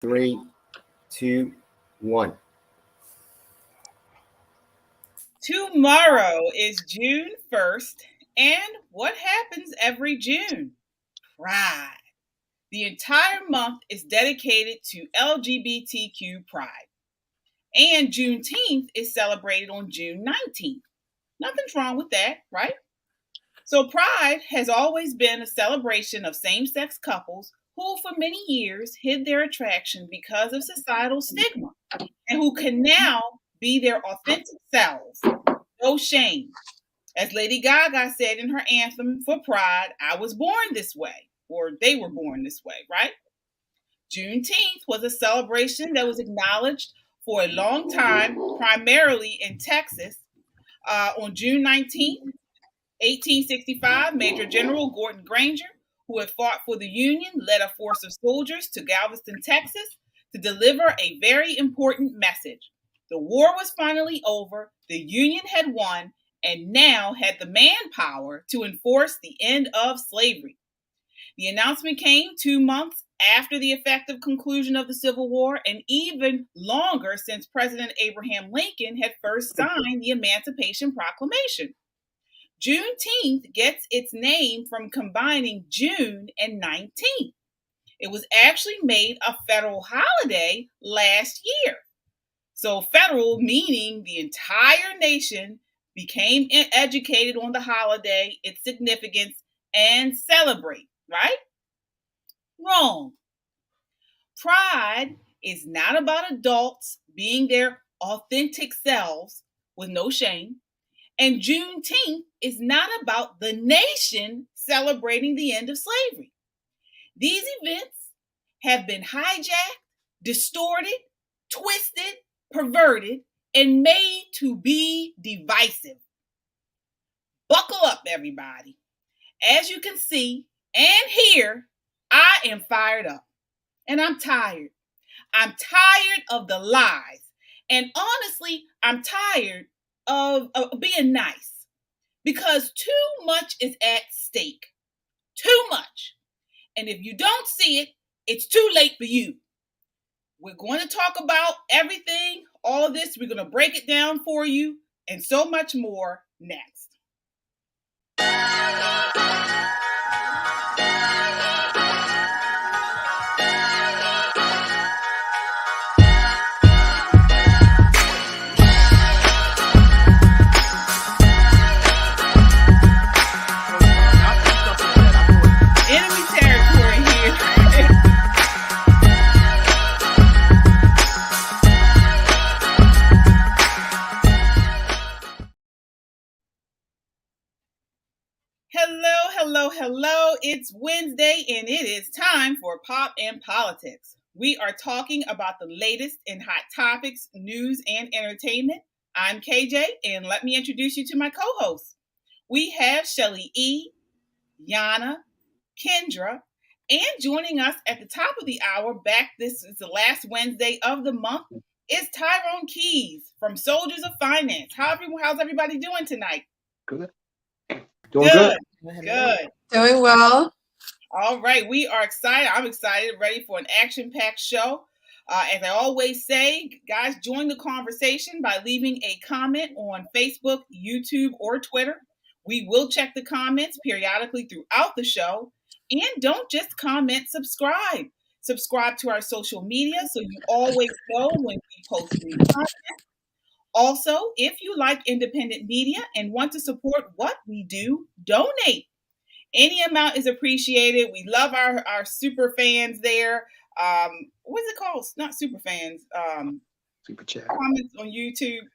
3, 2, 1. Tomorrow is June 1st, and what happens every June? Pride. The entire month is dedicated to LGBTQ pride. And Juneteenth is celebrated on June 19th. Nothing's wrong with that, right? So pride has always been a celebration of same-sex couples who for many years hid their attraction because of societal stigma and who can now be their authentic selves. No shame. As Lady Gaga said in her anthem for Pride, I was born this way, or they were born this way, right? Juneteenth was a celebration that was acknowledged for a long time, primarily in Texas. On June 19th, 1865, Major General Gordon Granger, who had fought for the Union, led a force of soldiers to Galveston, Texas, to deliver a very important message. The war was finally over, the Union had won, and now had the manpower to enforce the end of slavery. The announcement came 2 months after the effective conclusion of the Civil War, and even longer since President Abraham Lincoln had first signed the Emancipation Proclamation. Juneteenth gets its name from combining June and 19th. It was actually made a federal holiday last year. So federal meaning the entire nation became educated on the holiday, its significance, and celebrate, right? Wrong. Pride is not about adults being their authentic selves with no shame. And Juneteenth is not about the nation celebrating the end of slavery. These events have been hijacked, distorted, twisted, perverted, and made to be divisive. Buckle up, everybody. As you can see and hear, I am fired up. And I'm tired. I'm tired of the lies. And honestly, I'm tired of being nice. Because too much is at stake. Too much. And if you don't see it, it's too late for you. We're going to talk about everything, all this. We're going to break it down for you and so much more next. Enemy territory here. Hello. It's Wednesday and it is time for Pop and Politics. We are talking about the latest in hot topics, news, and entertainment. I'm KJ, and let me introduce you to my co-hosts. We have Shelly E., Yana, Kendra, and joining us at the top of the hour, this is the last Wednesday of the month, is Tyrone Keys from Soldiers of Finance. How's everybody doing tonight? Good. Doing good. Good. Doing well. All right, we are excited. I'm excited, ready for an action-packed show. As I always say, guys, join the conversation by leaving a comment on Facebook, YouTube, or Twitter. We will check the comments periodically throughout the show. And don't just comment, subscribe. Subscribe to our social media so you always know when we post new content. Also, if you like independent media and want to support what we do, donate. Any amount is appreciated. We love our super fans there. What's it called? Not super fans. Super chat. Comments on YouTube.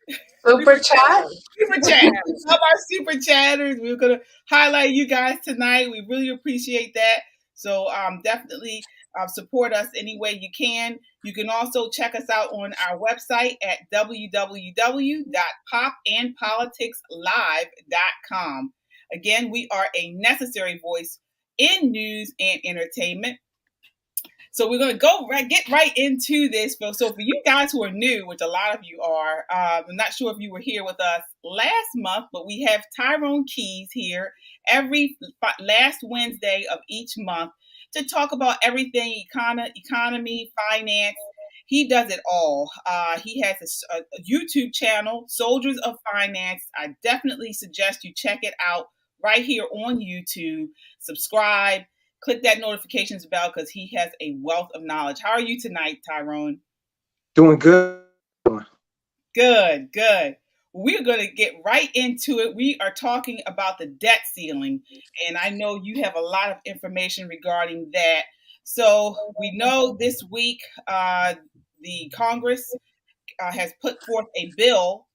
Super chat. Super chat. Love our super chatters. We're going to highlight you guys tonight. We really appreciate that. So definitely support us any way you can. You can also check us out on our website at www.popandpoliticslive.com. Again, we are a necessary voice in news and entertainment. So we're going to get right into this. So for you guys who are new, which a lot of you are, I'm not sure if you were here with us last month, but we have Tyrone Keys here every last Wednesday of each month to talk about everything economy, finance. He does it all. He has a YouTube channel, Soldiers of Finance. I definitely suggest you check it out right here on YouTube. Subscribe, click that notifications bell because he has a wealth of knowledge. How are you tonight, Tyrone? Doing good. Good, good. We're going to get right into it. We are talking about the debt ceiling, and I know you have a lot of information regarding that. So we know this week the Congress has put forth a bill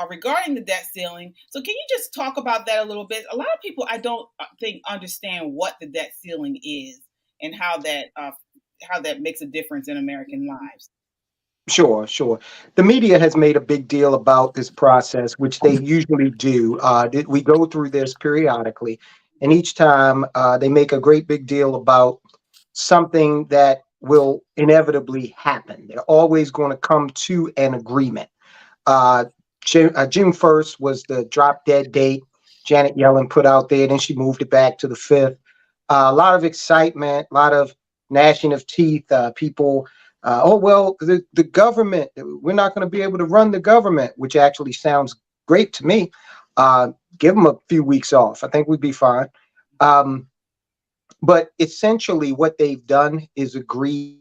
regarding the debt ceiling. So can you just talk about that a little bit? A lot of people, I don't think, understand what the debt ceiling is and how that makes a difference in American lives. Sure. The media has made a big deal about this process, which they usually do. We go through this periodically, and each time they make a great big deal about something that will inevitably happen. They're always going to come to an agreement. June 1st was the drop dead date Janet Yellen put out there. Then she moved it back to the 5th. A lot of excitement, a lot of gnashing of teeth. People, the government, we're not going to be able to run the government, which actually sounds great to me. Give them a few weeks off. I think we'd be fine. But essentially what they've done is agree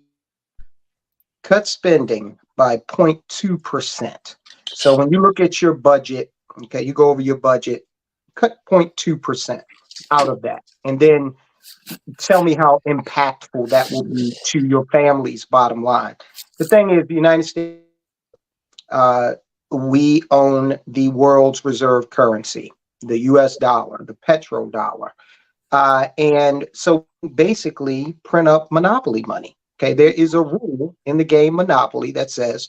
cut spending by 0.2%. So when you look at your budget, okay, you go over your budget, cut 0.2% out of that. And then tell me how impactful that will be to your family's bottom line. The thing is, the United States, we own the world's reserve currency, the US dollar, the petrodollar. And so basically print up monopoly money. Okay, there is a rule in the game Monopoly that says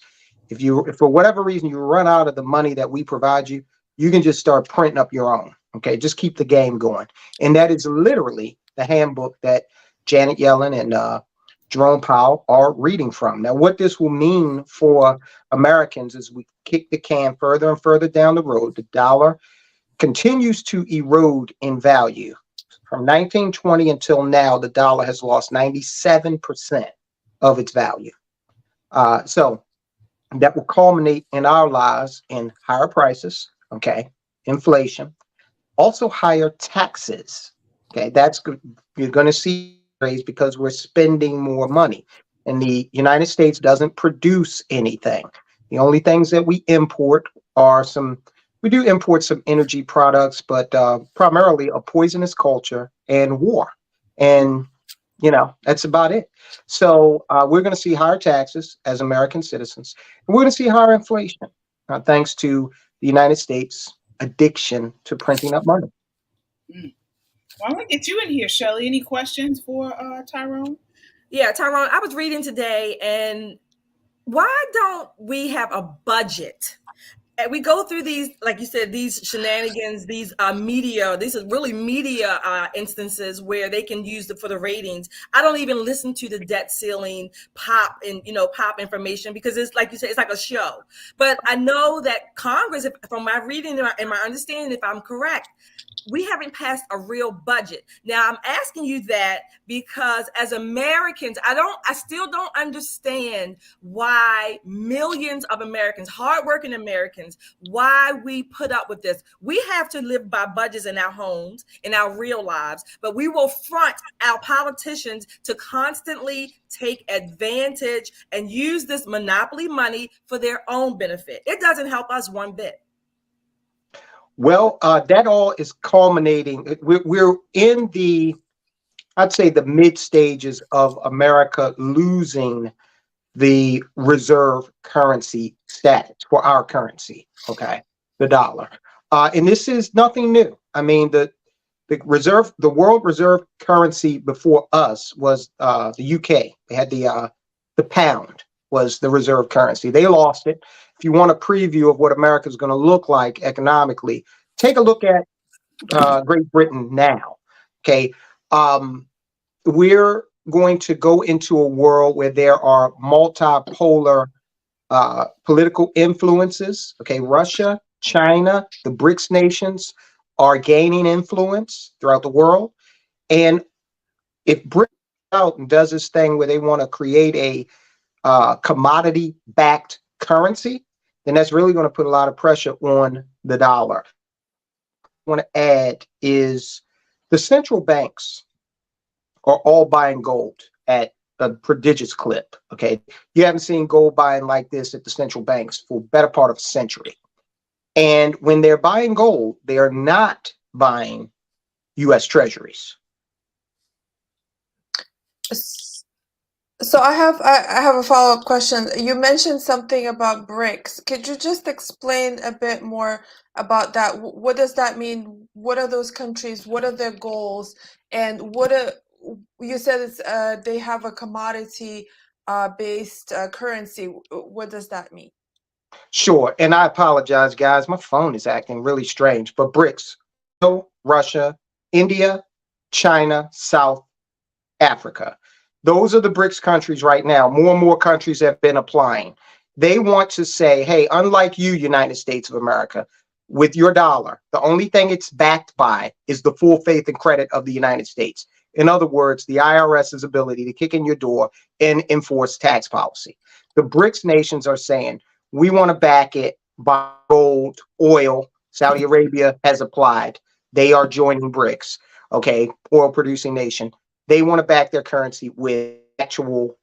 if for whatever reason you run out of the money that we provide you, you can just start printing up your own. Okay, just keep the game going. And that is literally the handbook that Janet Yellen and Jerome Powell are reading from. Now, what this will mean for Americans is we kick the can further and further down the road. The dollar continues to erode in value. From 1920 until now, the dollar has lost 97% of its value. So that will culminate in our lives in higher prices, okay, inflation, also higher taxes. Okay, that's good. You're going to see raise because we're spending more money. And the United States doesn't produce anything. The only things that we import are we do import some energy products, but primarily a poisonous culture and war. And, that's about it. So we're going to see higher taxes as American citizens. And we're going to see higher inflation, thanks to the United States' addiction to printing up money. Well, I'm going to get you in here, Shelley. Any questions for Tyrone? Yeah, Tyrone, I was reading today, and why don't we have a budget? And we go through these, like you said, these shenanigans, these media, these are really media instances where they can use it for the ratings. I don't even listen to the debt ceiling pop information because it's like you said, it's like a show. But I know that Congress, from my reading and my understanding, if I'm correct, we haven't passed a real budget. Now, I'm asking you that because as Americans, I still don't understand why millions of Americans, hardworking Americans, why we put up with this. We have to live by budgets in our homes, in our real lives, but we will front our politicians to constantly take advantage and use this monopoly money for their own benefit. It doesn't help us one bit. Well, that all is culminating. We're in I'd say the mid stages of America losing the reserve currency status for our currency. Okay, the dollar, and this is nothing new. I mean, the world reserve currency before us was the UK. They had the pound was the reserve currency. They lost it. If you want a preview of what America is going to look like economically, take a look at Great Britain now. Okay, we're going to go into a world where there are multipolar political influences. Okay, Russia, China, the BRICS nations are gaining influence throughout the world, and if Britain out and does this thing where they want to create a commodity-backed currency, then that's really going to put a lot of pressure on the dollar. I want to add is the central banks are all buying gold at a prodigious clip. Okay, you haven't seen gold buying like this at the central banks for a better part of a century. And when they're buying gold, they are not buying U.S. treasuries. So I have a follow-up question. You mentioned something about BRICS. Could you just explain a bit more about that? What does that mean? What are those countries? What are their goals? And you said it's they have a commodity based currency. What does that mean? Sure, and I apologize, guys. My phone is acting really strange. But BRICS: Russia, India, China, South Africa. Those are the BRICS countries right now. More and more countries have been applying. They want to say, hey, unlike you, United States of America, with your dollar, the only thing it's backed by is the full faith and credit of the United States. In other words, the IRS's ability to kick in your door and enforce tax policy. The BRICS nations are saying, we want to back it by gold, oil. Saudi Arabia has applied. They are joining BRICS, okay, oil producing nation. They want to back their currency with actual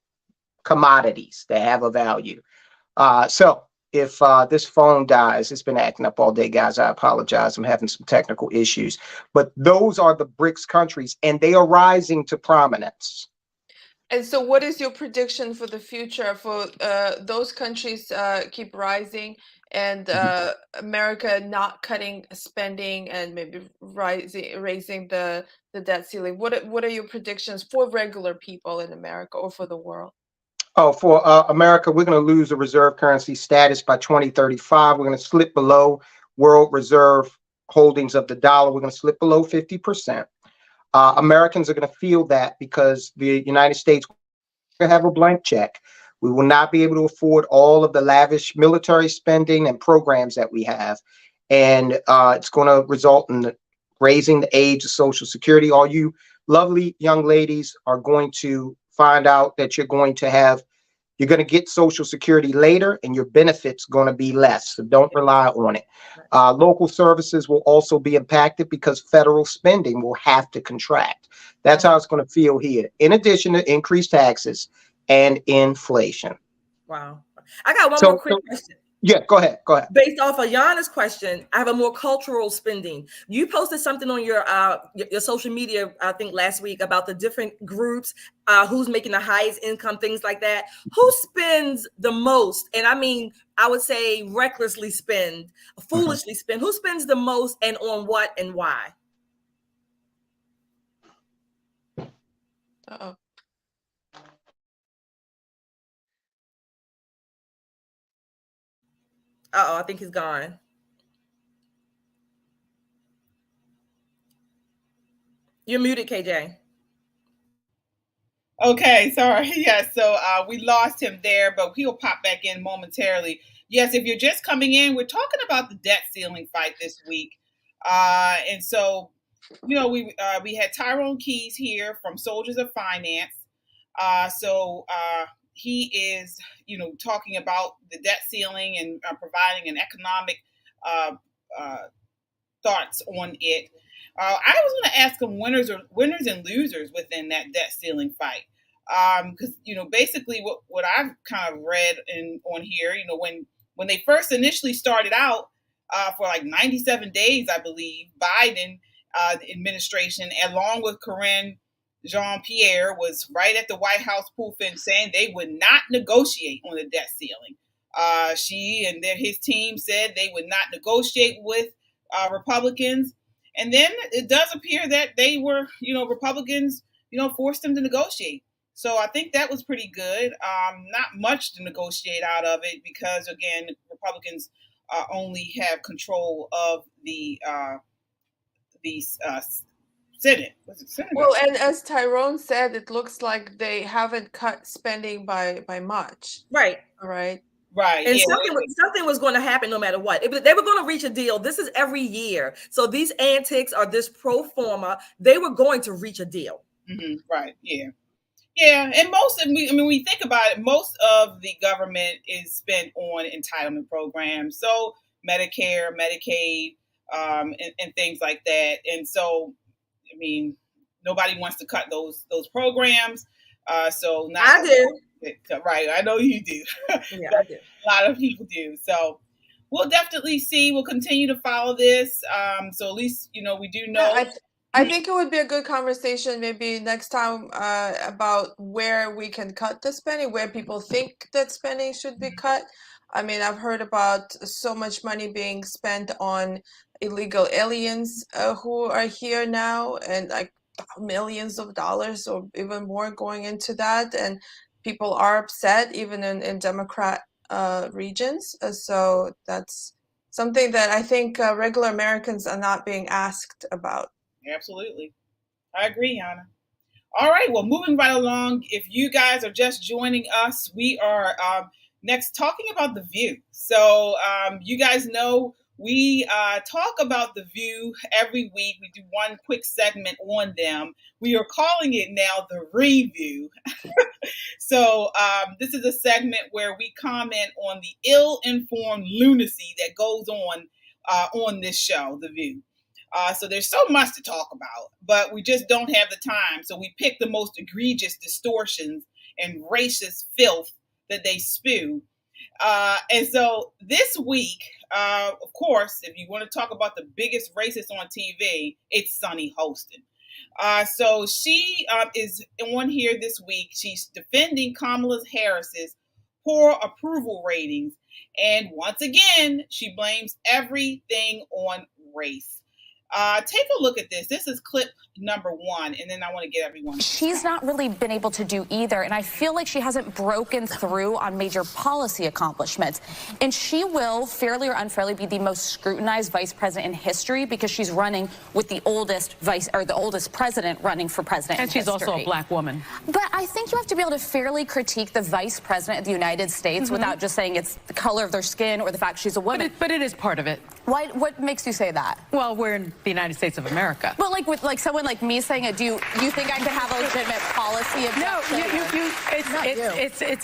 commodities that have a value. So if this phone dies, it's been acting up all day, guys. I apologize. I'm having some technical issues. But those are the BRICS countries, and they are rising to prominence. And so what is your prediction for the future for those countries keep rising and America not cutting spending and maybe raising the debt ceiling? What are your predictions for regular people in America or for the world? Oh, for America, we're going to lose the reserve currency status by 2035. We're going to slip below world reserve holdings of the dollar. We're going to slip below 50%. Americans are going to feel that because the United States will have a blank check. We will not be able to afford all of the lavish military spending and programs that we have. And it's going to result in raising the age of Social Security. All you lovely young ladies are going to find out that you're going to get Social Security later and your benefits going to be less. So don't rely on it. Local services will also be impacted because federal spending will have to contract. That's how it's going to feel here, in addition to increased taxes and inflation. Wow. I got one more quick question. Yeah, go ahead. Based off of Yana's question, I have a more cultural spending. You posted something on your social media, I think last week, about the different groups, who's making the highest income, things like that. Who spends the most? And I mean, I would say recklessly spend, foolishly spend. Who spends the most and on what and why? Uh-oh. I think he's gone. You're muted, KJ. Okay, sorry. Yes, so we lost him there, but he'll pop back in momentarily. Yes, if you're just coming in, we're talking about the debt ceiling fight this week. And so, we had Tyrone Keys here from Soldiers of Finance. He is, talking about the debt ceiling and providing an economic thoughts on it. I was going to ask him winners and losers within that debt ceiling fight, because basically what I've kind of read on here, when they first initially started out for like 97 days, I believe, Biden administration, along with Corinne Jean-Pierre, was right at the White House pulpit saying they would not negotiate on the debt ceiling. She and his team said they would not negotiate with Republicans. And then it does appear that they were, Republicans, forced them to negotiate. So I think that was pretty good. Not much to negotiate out of it because, again, Republicans only have control of the Senate. Was it Senate? Well, and as Tyrone said, it looks like they haven't cut spending by much. Right. All right. Right. And something was going to happen no matter what. If they were going to reach a deal, this is every year. So these antics or this pro forma, they were going to reach a deal. Mm-hmm. Right. Yeah. Yeah, and when we think about it, most of the government is spent on entitlement programs, so Medicare, Medicaid, and things like that. And so, I mean, nobody wants to cut those programs. So not I do. right. I know you do. Yeah, I do. A lot of people do. So we'll definitely see. We'll continue to follow this. So at least we do know. Yeah, I think it would be a good conversation maybe next time about where we can cut the spending, where people think that spending should be cut. I mean, I've heard about so much money being spent on illegal aliens who are here now, and like millions of dollars or even more going into that. And people are upset, even in Democrat regions. So that's something that I think regular Americans are not being asked about. Absolutely. I agree, Yana. All right. Well, moving right along. If you guys are just joining us, we are next talking about The View. So you guys know we talk about The View every week. We do one quick segment on them. We are calling it now The Review. So this is a segment where we comment on the ill-informed lunacy that goes on this show, The View. So there's so much to talk about, but we just don't have the time. So we pick the most egregious distortions and racist filth that they spew. And so this week, of course, if you want to talk about the biggest racist on TV, it's Sunny Hostin. So she is on here this week. She's defending Kamala Harris's poor approval ratings. And once again, she blames everything on race. Take a look at this. This is clip number 1, and then I want to get everyone. She's not really been able to do either, and I feel like she hasn't broken through on major policy accomplishments. And she will, fairly or unfairly, be the most scrutinized vice president in history because she's running with the oldest president running for president. And she's also a black woman. But I think you have to be able to fairly critique the vice president of the United States without just saying it's the color of their skin or the fact she's a woman. But it is part of it. What makes you say that? Well, we're in the United States of America. But like with someone like me saying it, do you think I could have a legitimate policy objection?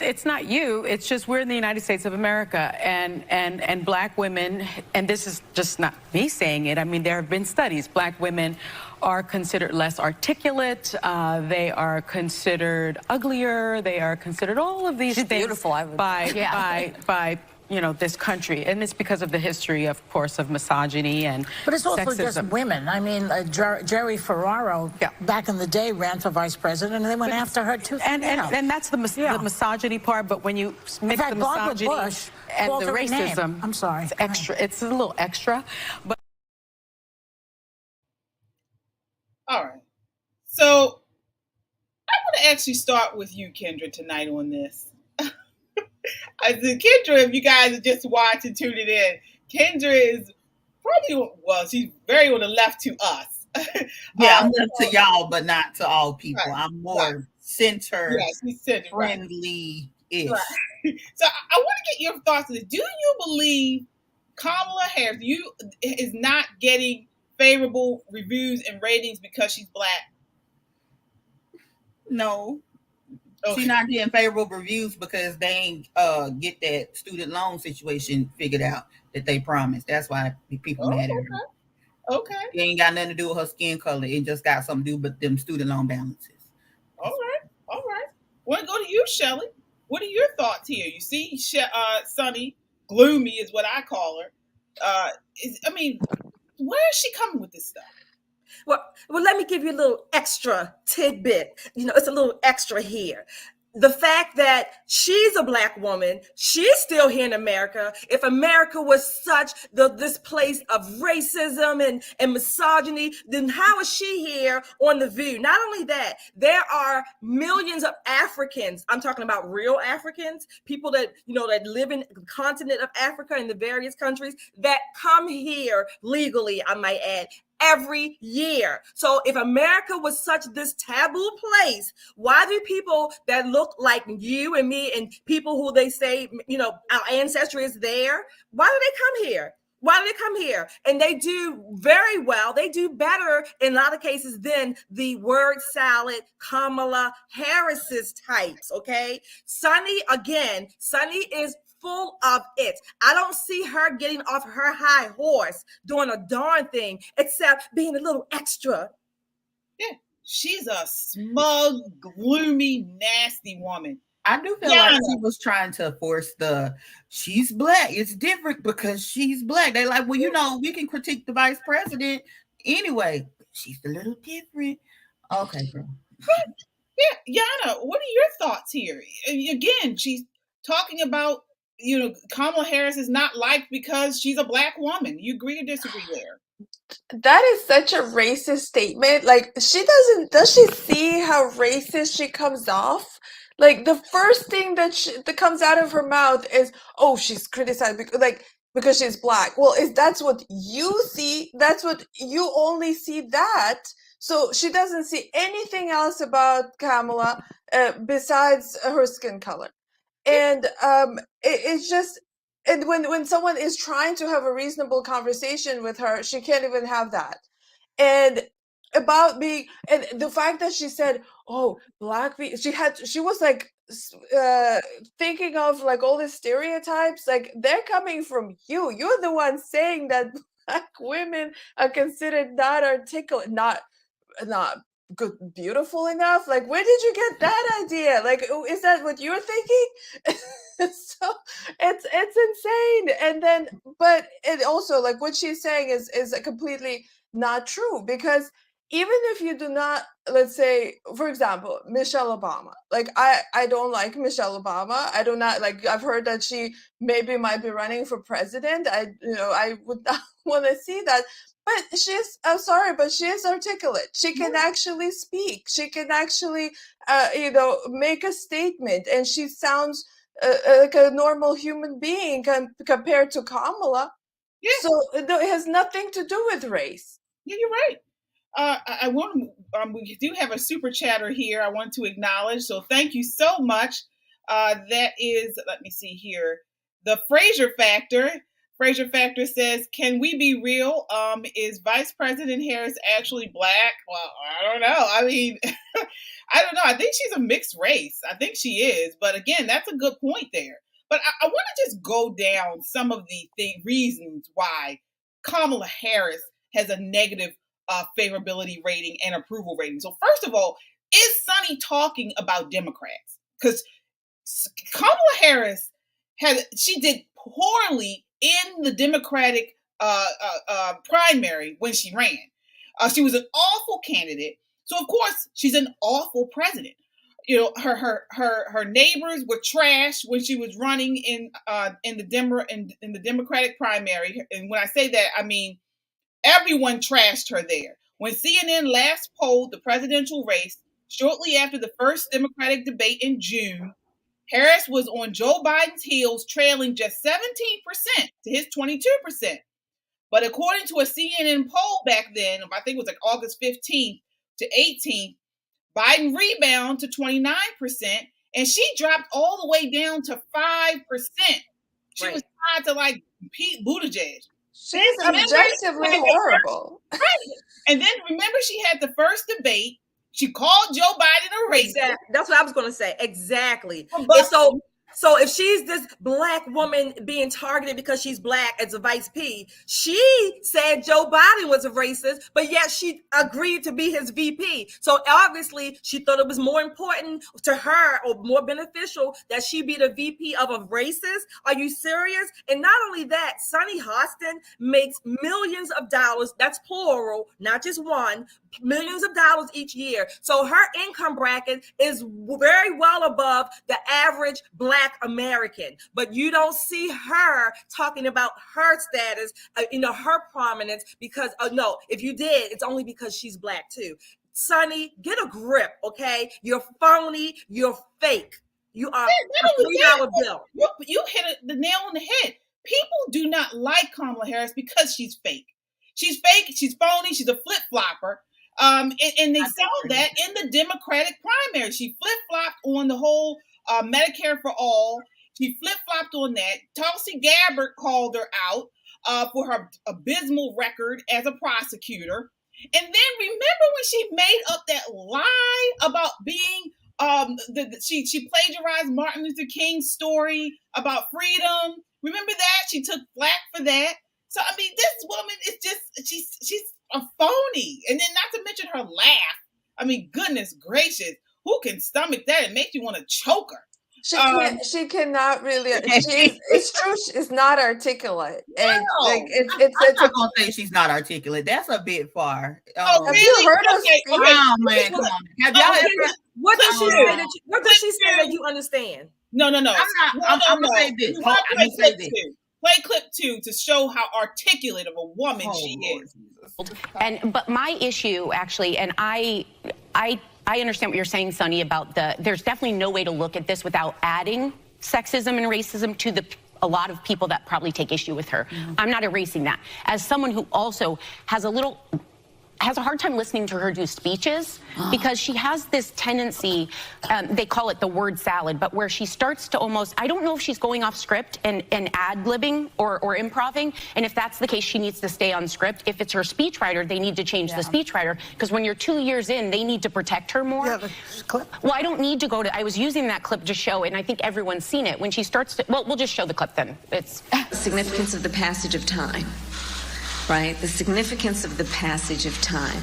It's not you. It's just we're in the United States of America, and black women, and this is just not me saying it. I mean, there have been studies. Black women are considered less articulate. They are considered uglier. They are considered all of these things beautiful, by this country, and it's because of the history, of course, of misogyny and But it's also sexism. just women. I mean, Jerry Ferraro, back in the day, ran for vice president, and they went after her too. And that's the misogyny part. But when you mix the misogyny Bush and the racism, I'm sorry, it's extra. It's a little extra, but. All right. So I want to actually start with you, Kendra, tonight on this. I said, Kendra, if you guys are just watching, tuning in, Kendra is probably, she's very on the left to us. Yeah, I'm left to y'all, but not to all people. Right, I'm more center, friendly-ish. Right. So I want to get your thoughts on this. Do you believe Kamala Harris is not getting favorable reviews and ratings because she's black? No. Okay. She's not getting favorable reviews because they ain't get that student loan situation figured out that they promised. That's why people mad at her. Okay. It ain't got nothing to do with her skin color. It just got something to do with them student loan balances. All right. Want to go to you, Shelley? What are your thoughts here? You see, Sunny, gloomy is what I call her. Where is she coming with this stuff? Well, let me give you a little extra tidbit. It's a little extra here. The fact that she's a black woman, she's still here in America. If America was this place of racism and misogyny, then how is she here on The View? Not only that, there are millions of Africans. I'm talking about real Africans, people that live in the continent of Africa in the various countries that come here legally, I might add, every year. So if America was this taboo place, why do people that look like you and me and people who they say, our ancestry is there, why do they come here? Why do they come here? And they do very well. They do better in a lot of cases than the word salad Kamala Harris's types. Okay. Sunny is full of it. I don't see her getting off her high horse doing a darn thing except being a little extra. Yeah. She's a smug, gloomy, nasty woman. I do feel like she was trying to force she's black. It's different because she's black. They like, well, you know, we can critique the vice president anyway. She's a little different. Okay, girl. Yeah, Yana, what are your thoughts here? Again, she's talking about, Kamala Harris is not liked because she's a black woman. You agree or disagree there? That is such a racist statement. Like, does she see how racist she comes off? Like, the first thing that comes out of her mouth is, oh, she's criticized because she's black. Well, that's what you see. That's what you only see that. So she doesn't see anything else about Kamala besides her skin color. And it's just, and when someone is trying to have a reasonable conversation with her, she can't even have that. And about being, and the fact that she said, oh, black people, she was like thinking of like all the stereotypes, like they're coming from you. You're the one saying that black women are considered not articulate, not good, beautiful enough. Like, where did you get that idea? Like, is that what you're thinking? So it's insane. And then, but it also, like, what she's saying is completely not true, because even if you do not, let's say, for example, Michelle Obama, like I don't like Michelle Obama. I do not like, I've heard that she maybe might be running for president. I would not want to see that. But I'm sorry, but she is articulate. She can actually speak. She can actually, make a statement. And she sounds like a normal human being compared to Kamala. Yeah. So it has nothing to do with race. Yeah, you're right. I want we do have a super chatter here I want to acknowledge. So thank you so much. That is, let me see here, the Fraser Factor. Fraser Factor says, can we be real? Is Vice President Harris actually black? Well, I don't know. I mean, I don't know. I think she's a mixed race. I think she is. But again, that's a good point there. But I want to just go down some of the reasons why Kamala Harris has a negative favorability rating and approval rating. So first of all, is Sunny talking about Democrats? Because Kamala Harris she did poorly in the Democratic primary when she ran. She was an awful candidate. So of course she's an awful president. Her neighbors were trash when she was running in the Democratic primary. And when I say that, I mean everyone trashed her there. When CNN last polled the presidential race shortly after the first Democratic debate in June, Harris was on Joe Biden's heels, trailing just 17% to his 22%. But according to a CNN poll back then, I think it was like August 15th to 18th, Biden rebounded to 29%, and she dropped all the way down to 5%. She was tied to like Pete Buttigieg. She's objectively horrible. Right. And then remember, she had the first debate. She called Joe Biden a racist. Exactly. That's what I was going to say. Exactly. So if she's this black woman being targeted because she's black as a vice P, she said Joe Biden was a racist, but yet she agreed to be his VP. So obviously she thought it was more important to her or more beneficial that she be the VP of a racist. Are you serious? And not only that, Sunny Hostin makes millions of dollars. That's plural, not just one. Millions of dollars each year. So her income bracket is very well above the average black American. But you don't see her talking about her status, her prominence, because no, if you did, it's only because she's black too. Sunny, get a grip, okay? You're phony, you're fake. You are a $3 bill. You hit the nail on the head. People do not like Kamala Harris because she's fake. She's fake, she's phony, she's a flip-flopper. And they saw that in the Democratic primary. She flip-flopped on the whole Medicare for all. She flip-flopped on that. Tulsi Gabbard called her out. for her abysmal record as a prosecutor. And then remember when she made up that lie about being she plagiarized Martin Luther King's story about freedom. Remember that? She took flack for that. So I mean, this woman is just she's a phony. And then not to mention her laugh. I mean, goodness gracious, who can stomach that? It makes you want to choke her. She cannot really. It's true. She's not articulate. And No, like I'm not gonna say she's not articulate. That's a bit far. Oh, have really? you heard her Okay, speak? Oh man, come on. Have y'all ever? What does she Clip say that? What does she say that you understand? No. I'm gonna say this. You I'm want to gonna say clip this. two. Play clip 2 to show how articulate of a woman Oh, she Lord is. Jesus. But my issue actually, and I understand what you're saying, Sonny, about there's definitely no way to look at this without adding sexism and racism to a lot of people that probably take issue with her. Mm-hmm. I'm not erasing that. As someone who also has a hard time listening to her do speeches because she has this tendency, they call it the word salad, but where she starts to almost, I don't know if she's going off script and ad-libbing or improving, and if that's the case, she needs to stay on script. If it's her speechwriter, they need to change the speechwriter, because when you're 2 years in, they need to protect her more. Yeah, the clip. Well, I don't need to go to, I was using that clip to show it, and I think everyone's seen it. When she starts to, well, we'll just show the clip then. It's the significance of the passage of time. Right? The significance of the passage of time.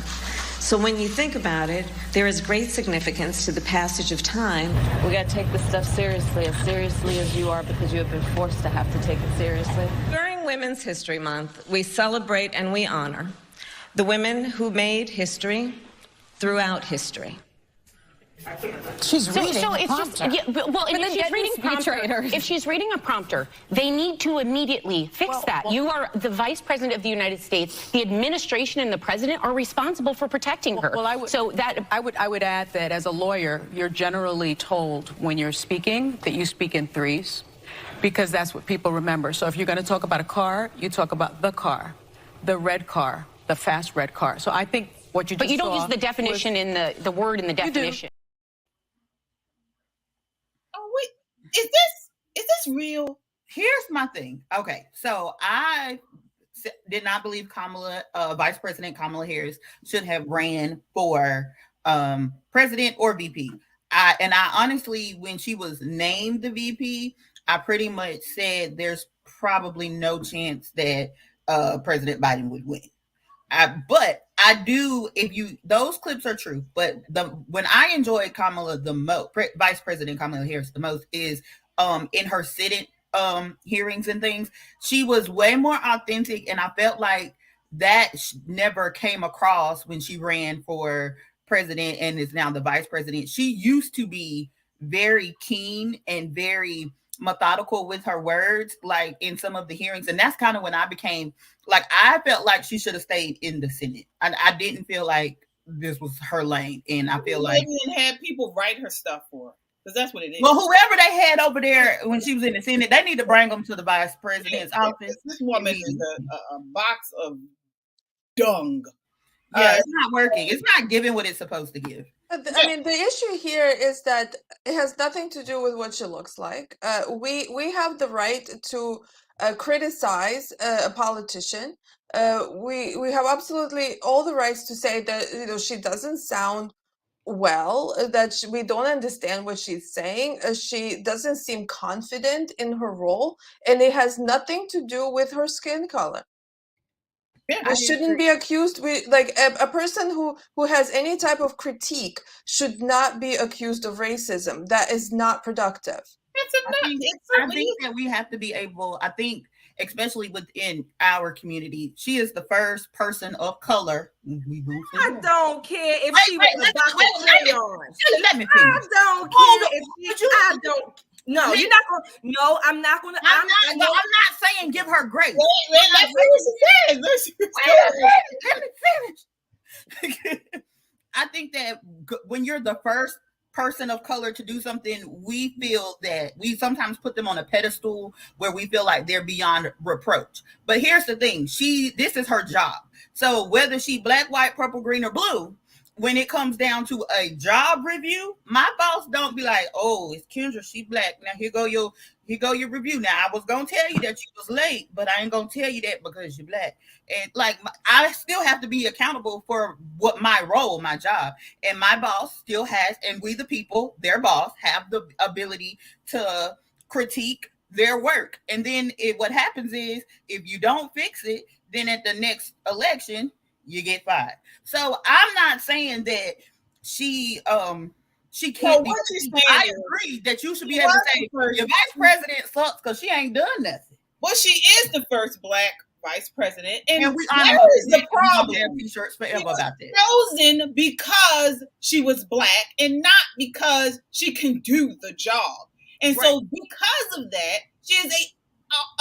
So when you think about it, there is great significance to the passage of time. We got to take this stuff seriously as you are, because you have been forced to have to take it seriously. During Women's History Month, we celebrate and we honor the women who made history throughout history. She's reading so a it's prompter. just, yeah, well, and if she's reading a prompter, they need to immediately fix that. You are the vice president of the United States. The administration and the president are responsible for protecting her. Well, I would add that as a lawyer, you're generally told when you're speaking that you speak in threes, because that's what people remember. So if you're going to talk about a car, you talk about the car, the red car, the fast red car. So I think what you just But you don't saw use the definition in the word in the definition. Is this real? Here's my thing. Okay, so I did not believe Vice President Kamala Harris should have ran for president or VP. I honestly, when she was named the VP, I pretty much said there's probably no chance that President Biden would win. But I do, those clips are true, but when I enjoyed Kamala the most, Vice President Kamala Harris the most, is in her Senate hearings and things. She was way more authentic, and I felt like that never came across when she ran for president and is now the vice president. She used to be very keen and very methodical with her words, like in some of the hearings, and that's kind of when I became like, I felt like she should have stayed in the Senate. I didn't feel like this was her lane, and I feel like and had people write her stuff for her, because that's what it is. Well, whoever they had over there when she was in the Senate, they need to bring them to the vice president's office. This woman is a box of dung. It's not working. It's not giving what it's supposed to give. I mean, the issue here is that it has nothing to do with what she looks like. We have the right to criticize a politician. We have absolutely all the rights to say that she doesn't sound well, that we don't understand what she's saying. She doesn't seem confident in her role, and it has nothing to do with her skin color. Yeah, shouldn't be accused with, like, a person who has any type of critique should not be accused of racism. That is not productive. I think that we have to be able, I think, especially within our community, she is the first person of color. I don't care if she was a Let me finish. I don't care if she, I don't. No, you're not going. No, I'm not going to. I'm not saying give her grace. Let me finish. I think that when you're the first person of color to do something, we feel that we sometimes put them on a pedestal where we feel like they're beyond reproach. But here's the thing: this is her job. So whether she black, white, purple, green, or blue, when it comes down to a job review, my boss don't be like, "Oh, it's Kendra, she black. Now here here go your review. Now, I was going to tell you that you was late, but I ain't going to tell you that because you're black. And like, I still have to be accountable for what my role, my job. And my boss still has, and we the people, their boss, have the ability to critique their work. And then what happens is, if you don't fix it, then at the next election, you get fired. So I'm not saying that she can't be. I agree that you should be able to say your vice president sucks because she ain't done nothing. Well, she is the first black vice president, and we where is the problem? T-shirts forever about that. Chosen because she was black and not because she can do the job. And so, because of that, she is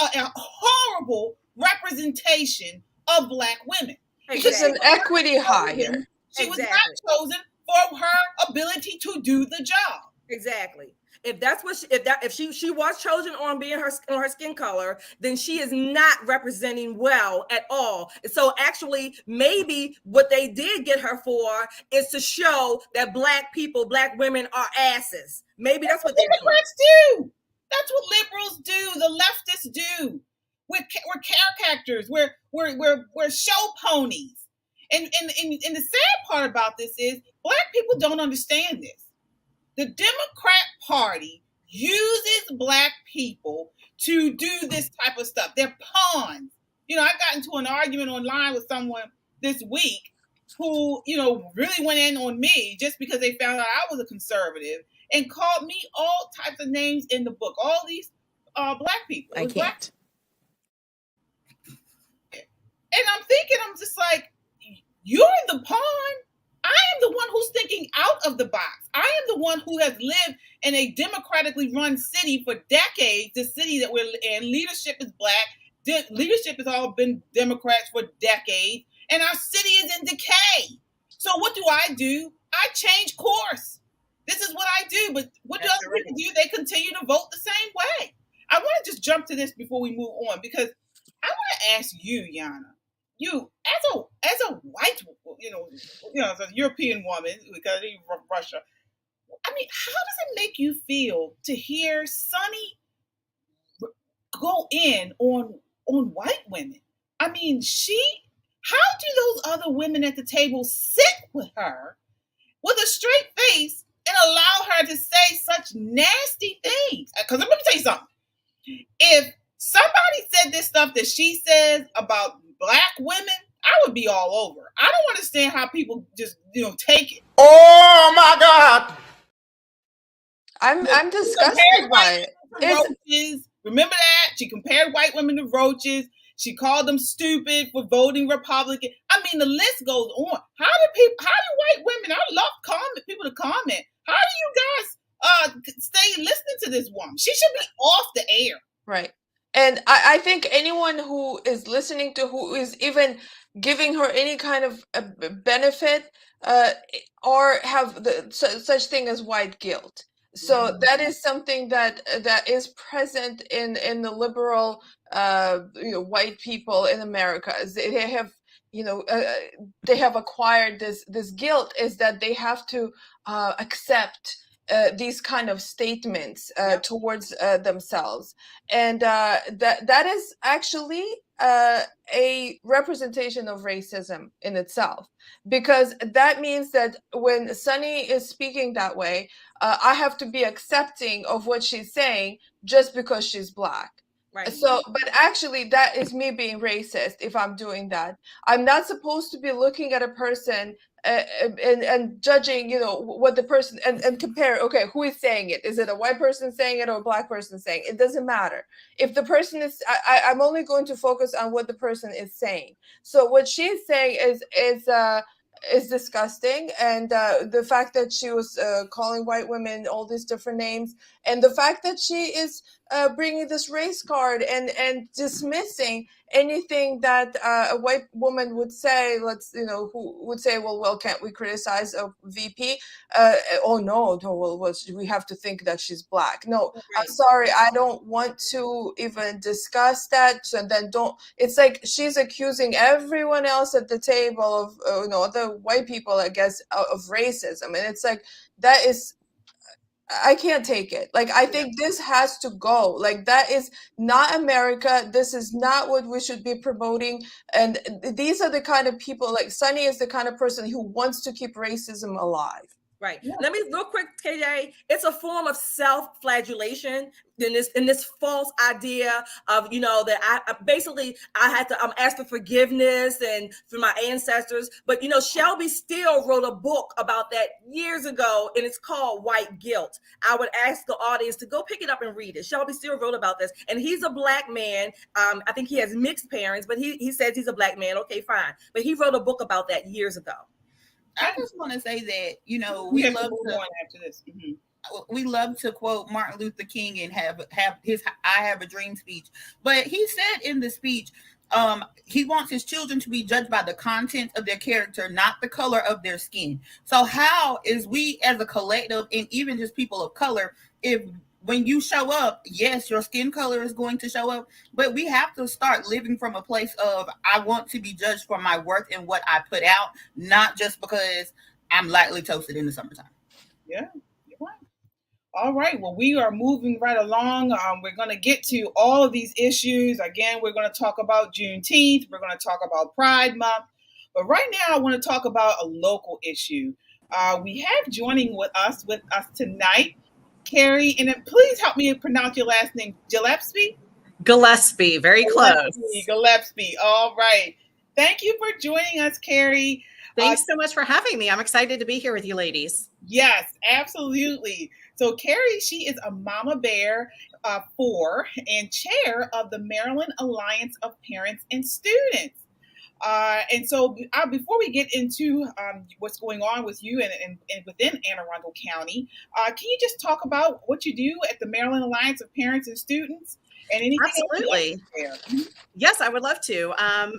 a horrible representation of black women. She's an equity hire. She was not chosen for her ability to do the job. Exactly. If that's what if she was chosen on being on her skin color, then she is not representing well at all. So actually, maybe what they did get her for is to show that black people, black women are asses. Maybe that's what Democrats do. That's what liberals do. The leftists do. We're characters. We're show ponies. And the sad part about this is black people don't understand this. The Democrat Party uses black people to do this type of stuff. They're pawns. You know, I got into an argument online with someone this week who, you know, really went in on me just because they found out I was a conservative and called me all types of names in the book. All these black people. I can't. And I'm thinking, I'm just like, you're the pawn. I am the one who's thinking out of the box. I am the one who has lived in a democratically run city for decades. The city that we're in, leadership is black. Leadership has all been Democrats for decades. And our city is in decay. So what do? I change course. This is what I do. But what do other people do? They continue to vote the same way. I want to just jump to this before we move on, because I want to ask you, Yana. You, as a white, you know, as a European woman, because you're from Russia, I mean, how does it make you feel to hear Sonny go in on white women? I mean, how do those other women at the table sit with her with a straight face and allow her to say such nasty things? Because let me tell you something. If somebody said this stuff that she says about black women, I would be all over. I don't understand how people just, take it. Oh my God. I'm disgusted by it. Remember that? She compared white women to roaches. She called them stupid for voting Republican. I mean, the list goes on. How do white women, I love people to comment. How do you guys stay listening to this woman? She should be off the air. Right. And I think anyone who is listening to, who is even giving her any kind of benefit or have such thing as white guilt. So that is something that is present in the liberal white people in America. They have they have acquired this guilt, is that they have to accept these kind of statements towards themselves, and that is actually a representation of racism in itself, because that means that when Sonny is speaking that way, I have to be accepting of what she's saying just because she's black. Right. So, but actually that is me being racist if I'm doing that. I'm not supposed to be looking at a person and judging, what the person and compare, okay, who is saying it? Is it a white person saying it or a black person saying it? It doesn't matter. If the person is, I'm only going to focus on what the person is saying. So what she's saying is disgusting, and the fact that she was calling white women all these different names, and the fact that she is bringing this race card and dismissing anything that a white woman would say, who would say, well, can't we criticize a VP? Well, we have to think that she's black. No, right. I'm sorry, I don't want to even discuss that. So then it's like she's accusing everyone else at the table of, the white people, I guess, of racism. And it's like, that is, I can't take it. Like, I think this has to go. Like, that is not America. This is not what we should be promoting. And these are the kind of people, like Sunny is the kind of person who wants to keep racism alive. Right. Yeah. Let me real quick, KJ. It's a form of self-flagellation in this false idea of, you know, that I had to ask for forgiveness and for my ancestors. But, you know, Shelby Steele wrote a book about that years ago, and it's called White Guilt. I would ask the audience to go pick it up and read it. Shelby Steele wrote about this, and he's a Black man. I think he has mixed parents, but he says he's a Black man. Okay, fine. But he wrote a book about that years ago. I just want to say that, you know, we love to after this. We love to quote Martin Luther King and have his "I Have a Dream" speech, but he said in the speech, he wants his children to be judged by the content of their character, not the color of their skin. So how is we as a collective, and even just people of color, if when you show up, yes, your skin color is going to show up, but we have to start living from a place of, I want to be judged for my worth and what I put out, not just because I'm lightly toasted in the summertime. Yeah, you're right. All right, well, we are moving right along. We're going to get to all of these issues. Again, we're going to talk about Juneteenth. We're going to talk about Pride Month. But right now, I want to talk about a local issue. We have joining with us tonight, Carrie, and then please help me pronounce your last name, Gillespie? Gillespie, very close. Gillespie, all right. Thank you for joining us, Carrie. Thanks so much for having me. I'm excited to be here with you ladies. Yes, absolutely. So Carrie, she is a Mama Bear 4 and chair of the Maryland Alliance of Parents and Students. And so before we get into what's going on with you and within Anne Arundel County, can you just talk about what you do at the Maryland Alliance of Parents and Students? And anything Absolutely. Yes, I would love to.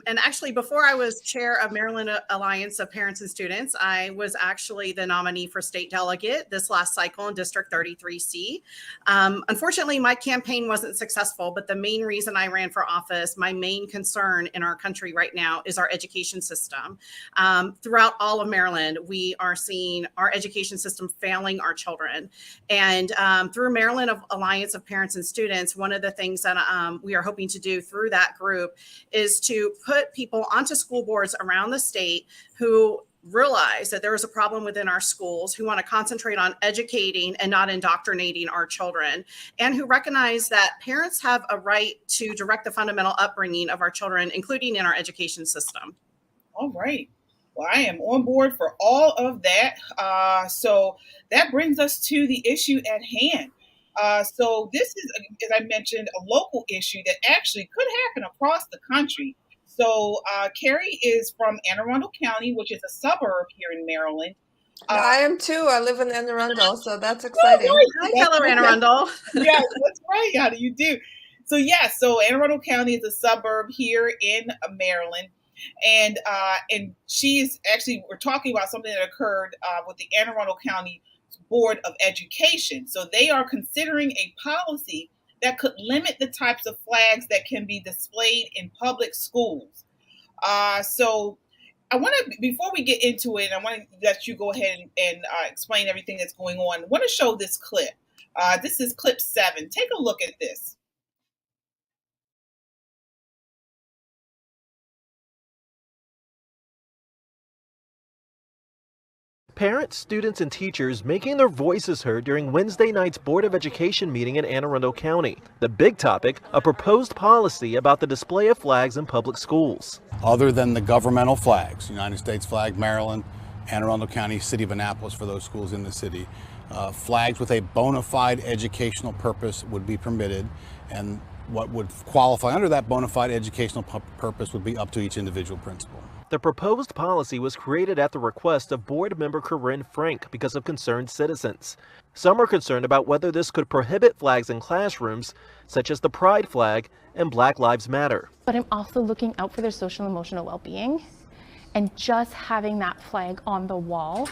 And actually, before I was chair of Maryland Alliance of Parents and Students, I was actually the nominee for state delegate this last cycle in District 33C. Unfortunately, my campaign wasn't successful, but the main reason I ran for office, my main concern in our country right now is our education system. Throughout all of Maryland, we are seeing our education system failing our children. And through Maryland Alliance of Parents and Students, one of the things that we are hoping to do through that group is to put people onto school boards around the state who realize that there is a problem within our schools, who want to concentrate on educating and not indoctrinating our children, and who recognize that parents have a right to direct the fundamental upbringing of our children, including in our education system. All right. Well, I am on board for all of that. So that brings us to the issue at hand. So this is, as I mentioned, a local issue that actually could happen across the country. So Carrie is from Anne Arundel County, which is a suburb here in Maryland. I am too. I live in Anne Arundel, so that's exciting. Hi, hello, Anne Arundel. Yes, that's right. How do you do? So yes, so Anne Arundel County is a suburb here in Maryland. And she's actually, we're talking about something that occurred with the Anne Arundel County Board of Education. So they are considering a policy that could limit the types of flags that can be displayed in public schools. So I want to, before we get into it, I want to let you go ahead and explain everything that's going on. I want to show this clip. This is clip 7. Take a look at this. Parents, students, and teachers making their voices heard during Wednesday night's Board of Education meeting in Anne Arundel County. The big topic, a proposed policy about the display of flags in public schools. Other than the governmental flags, United States flag, Maryland, Anne Arundel County, City of Annapolis for those schools in the city, flags with a bona fide educational purpose would be permitted, and what would qualify under that bona fide educational purpose would be up to each individual principal. The proposed policy was created at the request of board member Corinne Frank because of concerned citizens. Some are concerned about whether this could prohibit flags in classrooms, such as the Pride flag and Black Lives Matter. But I'm also looking out for their social and emotional well-being, and just having that flag on the wall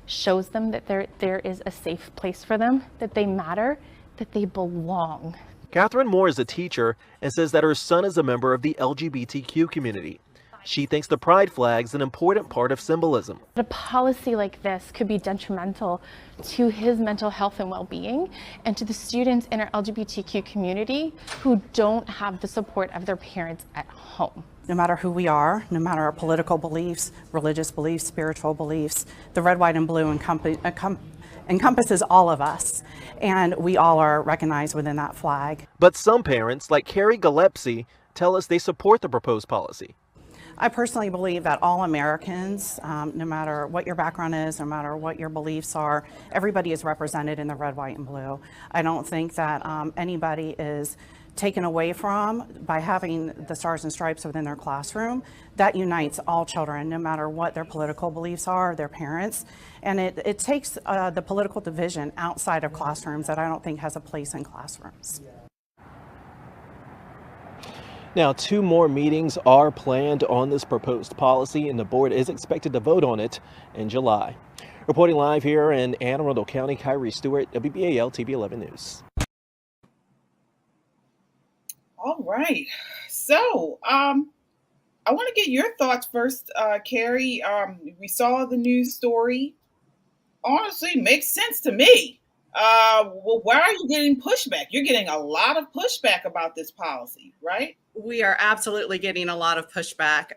shows them that there is a safe place for them, that they matter, that they belong. Catherine Moore is a teacher and says that her son is a member of the LGBTQ community. She thinks the pride flag is an important part of symbolism. A policy like this could be detrimental to his mental health and well-being, and to the students in our LGBTQ community who don't have the support of their parents at home. No matter who we are, no matter our political beliefs, religious beliefs, spiritual beliefs, the red, white, and blue encompasses all of us, and we all are recognized within that flag. But some parents, like Carrie Gillespie, tell us they support the proposed policy. I personally believe that all Americans, no matter what your background is, no matter what your beliefs are, everybody is represented in the red, white, and blue. I don't think that anybody is taken away from by having the stars and stripes within their classroom. That unites all children, no matter what their political beliefs are, their parents. And it takes the political division outside of classrooms that I don't think has a place in classrooms. Now, 2 more meetings are planned on this proposed policy, and the board is expected to vote on it in July. Reporting live here in Anne Arundel County, Kyrie Stewart, WBAL TV 11 News. All right. So, I want to get your thoughts first, Carrie. We saw the news story. Honestly, it makes sense to me. Well, why are you getting pushback? You're getting a lot of pushback about this policy, right? We are absolutely getting a lot of pushback.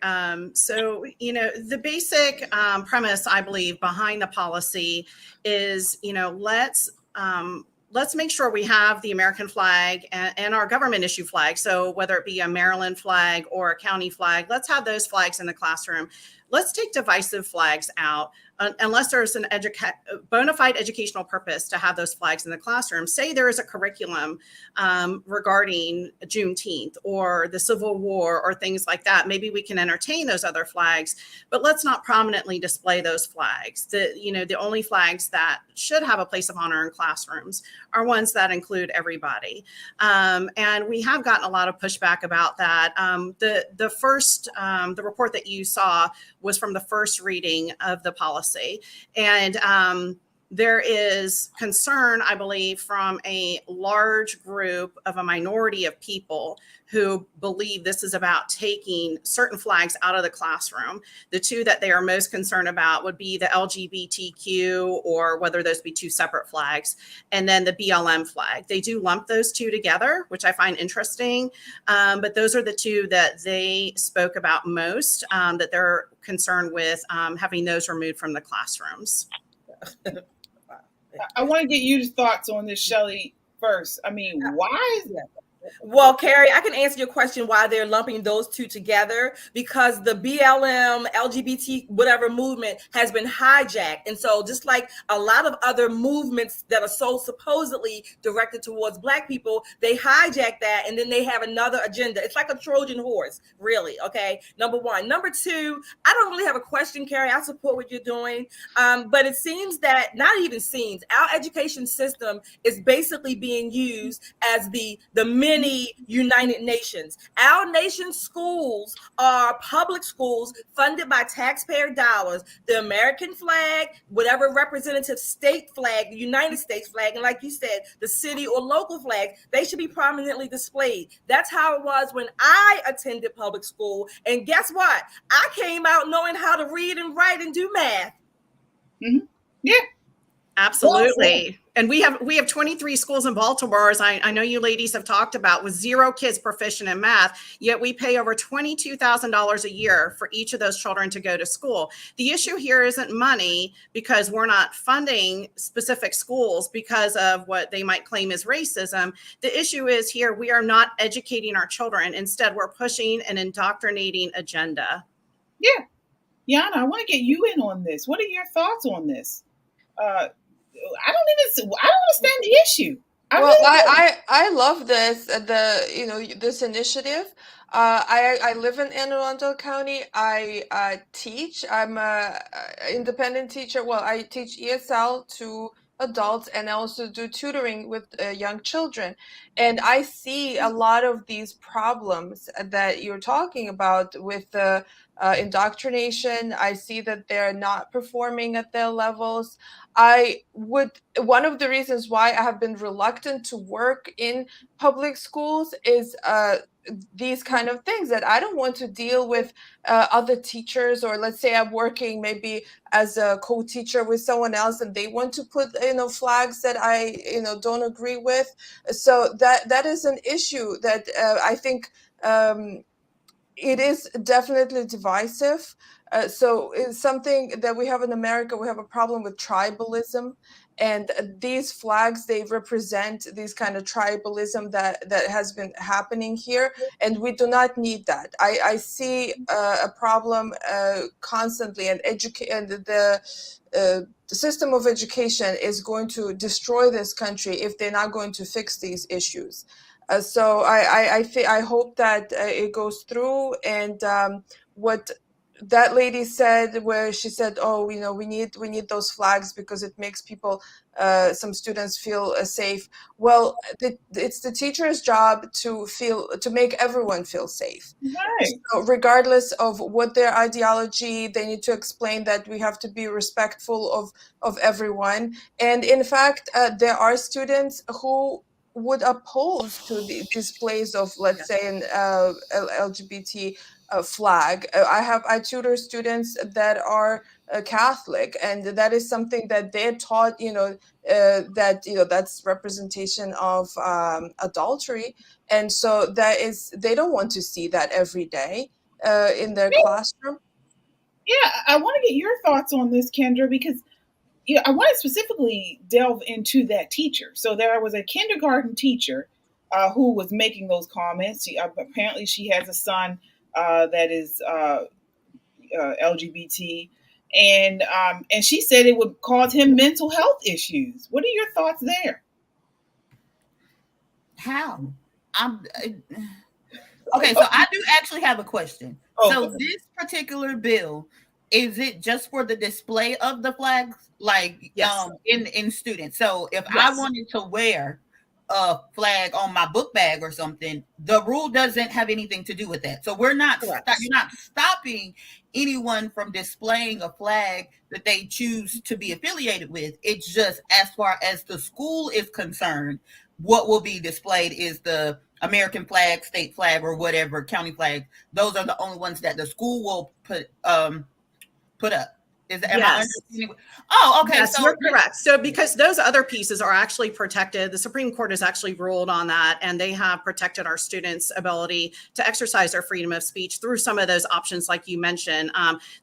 So, the basic premise, I believe, behind the policy is, let's make sure we have the American flag and our government issue flag. So whether it be a Maryland flag or a county flag, let's have those flags in the classroom. Let's take divisive flags out unless there's an bona fide educational purpose to have those flags in the classroom. Say there is a curriculum regarding Juneteenth or the Civil War or things like that. Maybe we can entertain those other flags, but let's not prominently display those flags. The only flags that should have a place of honor in classrooms are ones that include everybody. And we have gotten a lot of pushback about that. The report that you saw was from the first reading of the policy. And there is concern, I believe, from a large group of a minority of people who believe this is about taking certain flags out of the classroom. The 2 that they are most concerned about would be the LGBTQ, or whether those be 2 separate flags, and then the BLM flag. They do lump those 2 together, which I find interesting. But those are the 2 that they spoke about most, that they're concerned with having those removed from the classrooms. I want to get your thoughts on this, Shelley, first. I mean, why is that? Well, Carrie, I can answer your question why they're lumping those 2 together, because the BLM, LGBT, whatever movement has been hijacked. And so just like a lot of other movements that are so supposedly directed towards Black people, they hijack that and then they have another agenda. It's like a Trojan horse, really. Okay. Number 1. Number 2, I don't really have a question, Carrie. I support what you're doing. But it seems that, not even seems, our education system is basically being used as the mini United Nations. Our nation's schools are public schools funded by taxpayer dollars. The American flag, whatever representative state flag, the United States flag, and like you said, the city or local flag, they should be prominently displayed. That's how it was when I attended public school. And guess what? I came out knowing how to read and write and do math. Mm-hmm. Yeah. Absolutely. And we have 23 schools in Baltimore, as I know you ladies have talked about, with 0 kids proficient in math, yet we pay over $22,000 a year for each of those children to go to school. The issue here isn't money, because we're not funding specific schools because of what they might claim is racism. The issue is here, we are not educating our children. Instead, we're pushing an indoctrinating agenda. Yeah. Yana, I want to get you in on this. What are your thoughts on this? I don't understand the issue. I love this, this initiative. I live in Anne Arundel County. I teach. I'm a independent teacher. Well, I teach ESL to adults, and I also do tutoring with young children. And I see a lot of these problems that you're talking about with the indoctrination. I see that they're not performing at their levels. One of the reasons why I have been reluctant to work in public schools is these kind of things, that I don't want to deal with other teachers, or let's say I'm working maybe as a co-teacher with someone else and they want to put flags that I don't agree with. So that is an issue that I think it is definitely divisive. So it's something that we have in America. We have a problem with tribalism, and these flags, they represent this kind of tribalism that has been happening here, and we do not need that. I see a problem constantly, and the system of education is going to destroy this country if they're not going to fix these issues. So I hope that it goes through. And what that lady said, where she said, "Oh, we need those flags because it makes people, some students feel safe." Well, it's the teacher's job to make everyone feel safe. Right. So regardless of what their ideology, they need to explain that we have to be respectful of everyone. And in fact, there are students who would oppose to the displays of, let's say, an LGBT flag. I tutor students that are Catholic, and that is something that they're taught, that's representation of adultery, and so they don't want to see that every day in their classroom. Yeah, I want to get your thoughts on this, Kendra, because I want to specifically delve into that teacher. So there was a kindergarten teacher who was making those comments. Apparently, she has a son that is LGBT, and she said it would cause him mental health issues. What are your thoughts there? How? Okay, so I do actually have a question. So this particular bill, is it just for the display of the flags, like Yes. in students? So if Yes. I wanted to wear a flag on my book bag or something, the rule doesn't have anything to do with that. So you're not stopping anyone from displaying a flag that they choose to be affiliated with. It's just, as far as the school is concerned, what will be displayed is the American flag, state flag, or whatever, county flag. Those are the only ones that the school will put up. Am I understanding? Oh, okay. Yes, so you're correct. So because those other pieces are actually protected, the Supreme Court has actually ruled on that, and they have protected our students' ability to exercise their freedom of speech through some of those options, like you mentioned.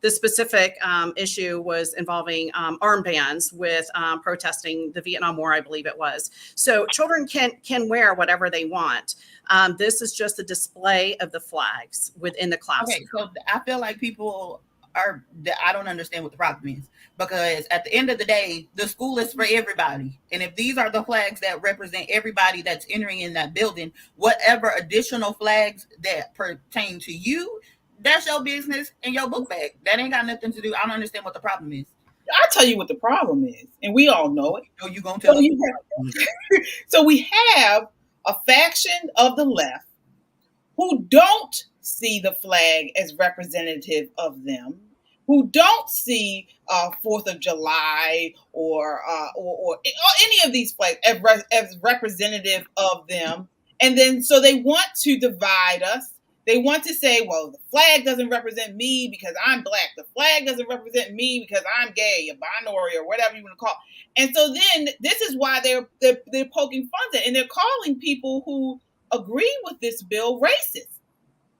The specific issue was involving armbands with protesting the Vietnam War, I believe it was. So children can wear whatever they want. This is just a display of the flags within the classroom. Okay, so I feel like people I don't understand what the problem is, because at the end of the day, the school is for everybody. And if these are the flags that represent everybody that's entering in that building, whatever additional flags that pertain to you, that's your business and your book bag. That ain't got nothing to do. I don't understand what the problem is. I'll tell you what the problem is, and we all know it. Oh, you gonna tell us? So we have a faction of the left who don't see the flag as representative of them, who don't see 4th of July or any of these flags as representative of them. And then so they want to divide us. They want to say, well, the flag doesn't represent me because I'm Black. The flag doesn't represent me because I'm gay, a binary, or whatever you want to call it. And so then this is why they're poking fun at it, and they're calling people who agree with this bill racist.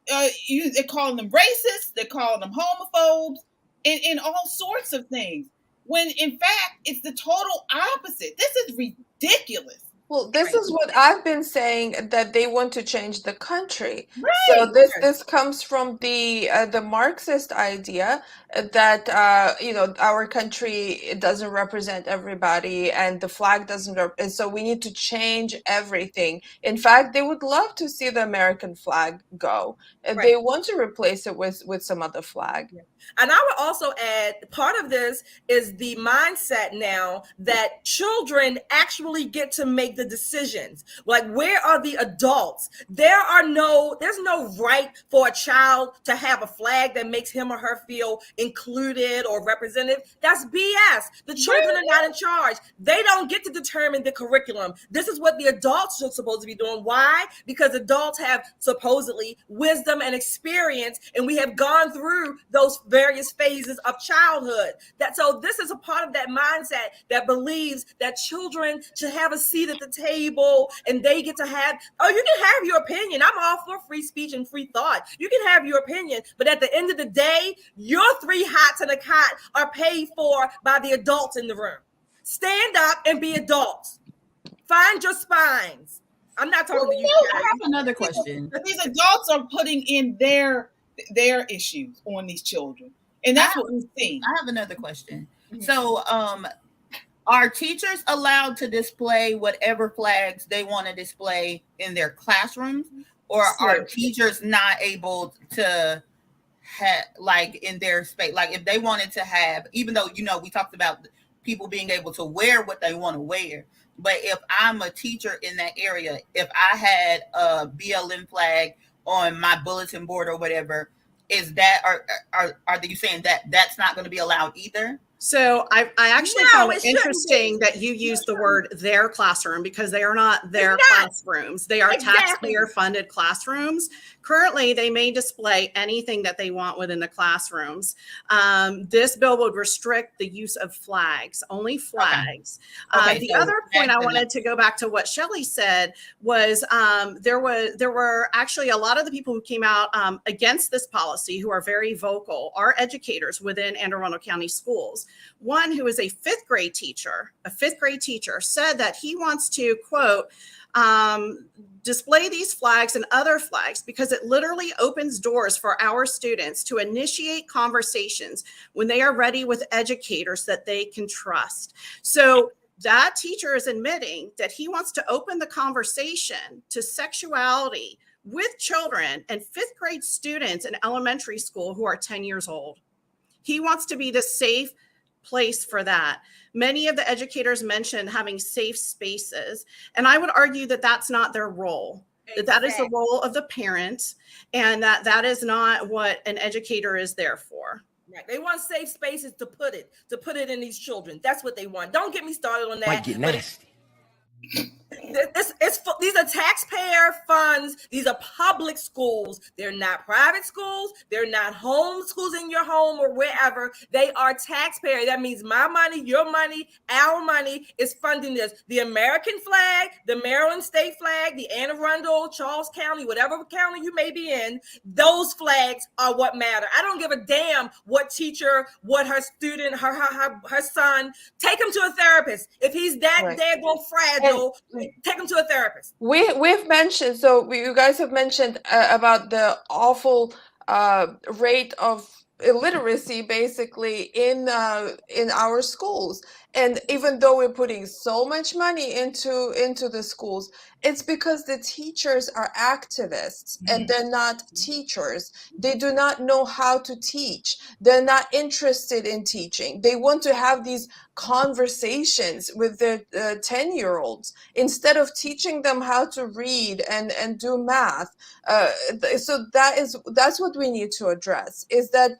They're calling them racist. They're calling them homophobes, and all sorts of things. When in fact, it's the total opposite. This is ridiculous. Well, this is what I've been saying, that they want to change the country. Right. So this comes from the Marxist idea that our country doesn't represent everybody, and the flag doesn't, and so we need to change everything. In fact, they would love to see the American flag go. They want to replace it with some other flag. And I would also add, part of this is the mindset now that children actually get to make make the decisions? Like, where are the adults? There's no right for a child to have a flag that makes him or her feel included or represented. That's BS. The children are not in charge. They don't get to determine the curriculum. This is what the adults are supposed to be doing. Why? Because adults have supposedly wisdom and experience, and we have gone through those various phases of childhood. So this is a part of that mindset that believes that children should have a seat at the table, and they get to have, you can have your opinion. I'm all for free speech and free thought. You can have your opinion, but at the end of the day, your 3 hots and a cot are paid for by the adults in the room. Stand up and be adults. Find your spines. I'm not talking to you. I have another question. These adults are putting in their issues on these children, and that's what we're seeing. I have another question. So, are teachers allowed to display whatever flags they want to display in their classrooms, or are teachers not able to have, like, in their space? Like, if they wanted to have, even though, we talked about people being able to wear what they want to wear, but if I'm a teacher in that area, if I had a BLM flag on my bulletin board or whatever, is that, are you saying that that's not going to be allowed either? So I actually found it interesting that you use the word their classroom, because they are not their classrooms. They are taxpayer funded classrooms. Currently, they may display anything that they want within the classrooms. This bill would restrict the use of flags, only flags. Okay, the so other point I wanted to go back to what Shelley said was there were actually a lot of the people who came out against this policy, who are very vocal, are educators within Anne Arundel County schools. One who is a fifth grade teacher, said that he wants to, quote, display these flags and other flags because it literally opens doors for our students to initiate conversations when they are ready with educators that they can trust. So that teacher is admitting that he wants to open the conversation to sexuality with children and fifth grade students in elementary school who are 10 years old. He wants to be the safe place for that. Many of the educators mentioned having safe spaces, and I would argue that that's not their role. That is the role of the parent, and that is not what an educator is there for. Right. They want safe spaces to put it in these children. That's what they want. Don't get me started on that. Might get nasty. These are taxpayer funds. These are public schools. They're not private schools. They're not home schools in your home or wherever. They are taxpayer. That means my money, your money, our money is funding this. The American flag, the Maryland state flag, the Anne Arundel, Charles County, whatever county you may be in, those flags are what matter. I don't give a damn what teacher, what her student, her son. Take him to a therapist. If he's that daggone fragile, take him to a therapist. We've mentioned, you guys have mentioned about the awful rate of illiteracy basically in our schools. And even though we're putting so much money into the schools, it's because the teachers are activists and they're not teachers. They do not know how to teach. They're not interested in teaching. They want to have these conversations with their 10-year-olds instead of teaching them how to read and do math. So that's what we need to address, is that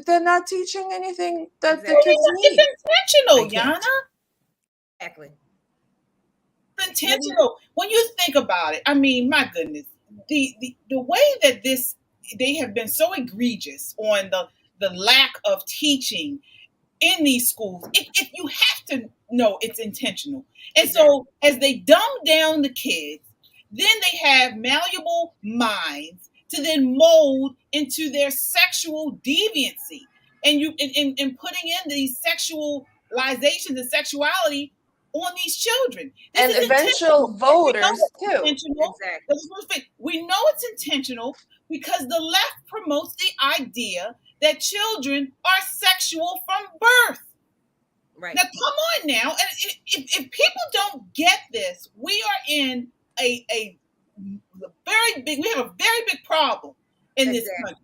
they're not teaching anything that the kids need. It's intentional, Yana. Exactly. It's intentional. When you think about it, I mean, my goodness, the way that they have been so egregious on the lack of teaching in these schools, you have to know it's intentional. And so as they dumb down the kids, then they have malleable minds to then mold into their sexual deviancy, and putting in these sexualizations and sexuality on these children. And eventual voters too. Exactly. We know it's intentional because the left promotes the idea that children are sexual from birth. Right. Now, come on now. And if people don't get this, we are in we have a very big problem in this country.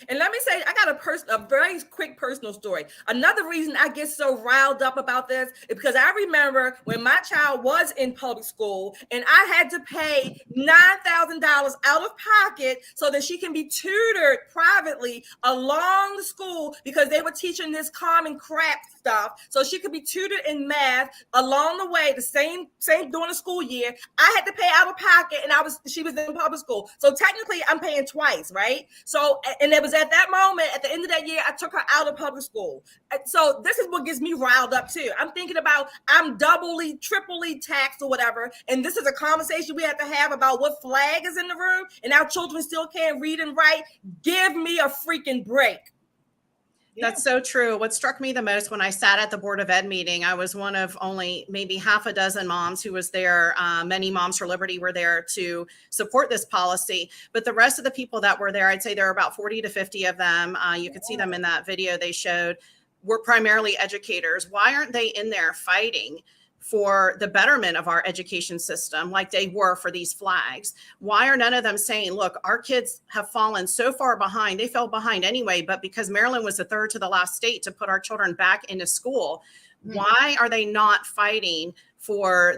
And let me say, I got a very quick personal story. Another reason I get so riled up about this is because I remember when my child was in public school and I had to pay $9,000 out of pocket so that she can be tutored privately along the school because they were teaching this common crap stuff. So she could be tutored in math along the way, the same during the school year. I had to pay out of pocket and she was in public school. So technically I'm paying twice, right? So, and it was at that moment, at the end of that year, I took her out of public school. So this is what gets me riled up too. I'm thinking about, I'm doubly, triply taxed or whatever. And this is a conversation we have to have about what flag is in the room and our children still can't read and write. Give me a freaking break. That's so true. What struck me the most when I sat at the Board of Ed meeting, I was one of only maybe half a dozen moms who was there. Many Moms for Liberty were there to support this policy. But the rest of the people that were there, I'd say there were about 40 to 50 of them. You could see them in that video they showed, were primarily educators. Why aren't they in there fighting for the betterment of our education system like they were for these flags? Why are none of them saying, look, our kids have fallen so far behind, they fell behind anyway, but because Maryland was the third to the last state to put our children back into school, why are they not fighting for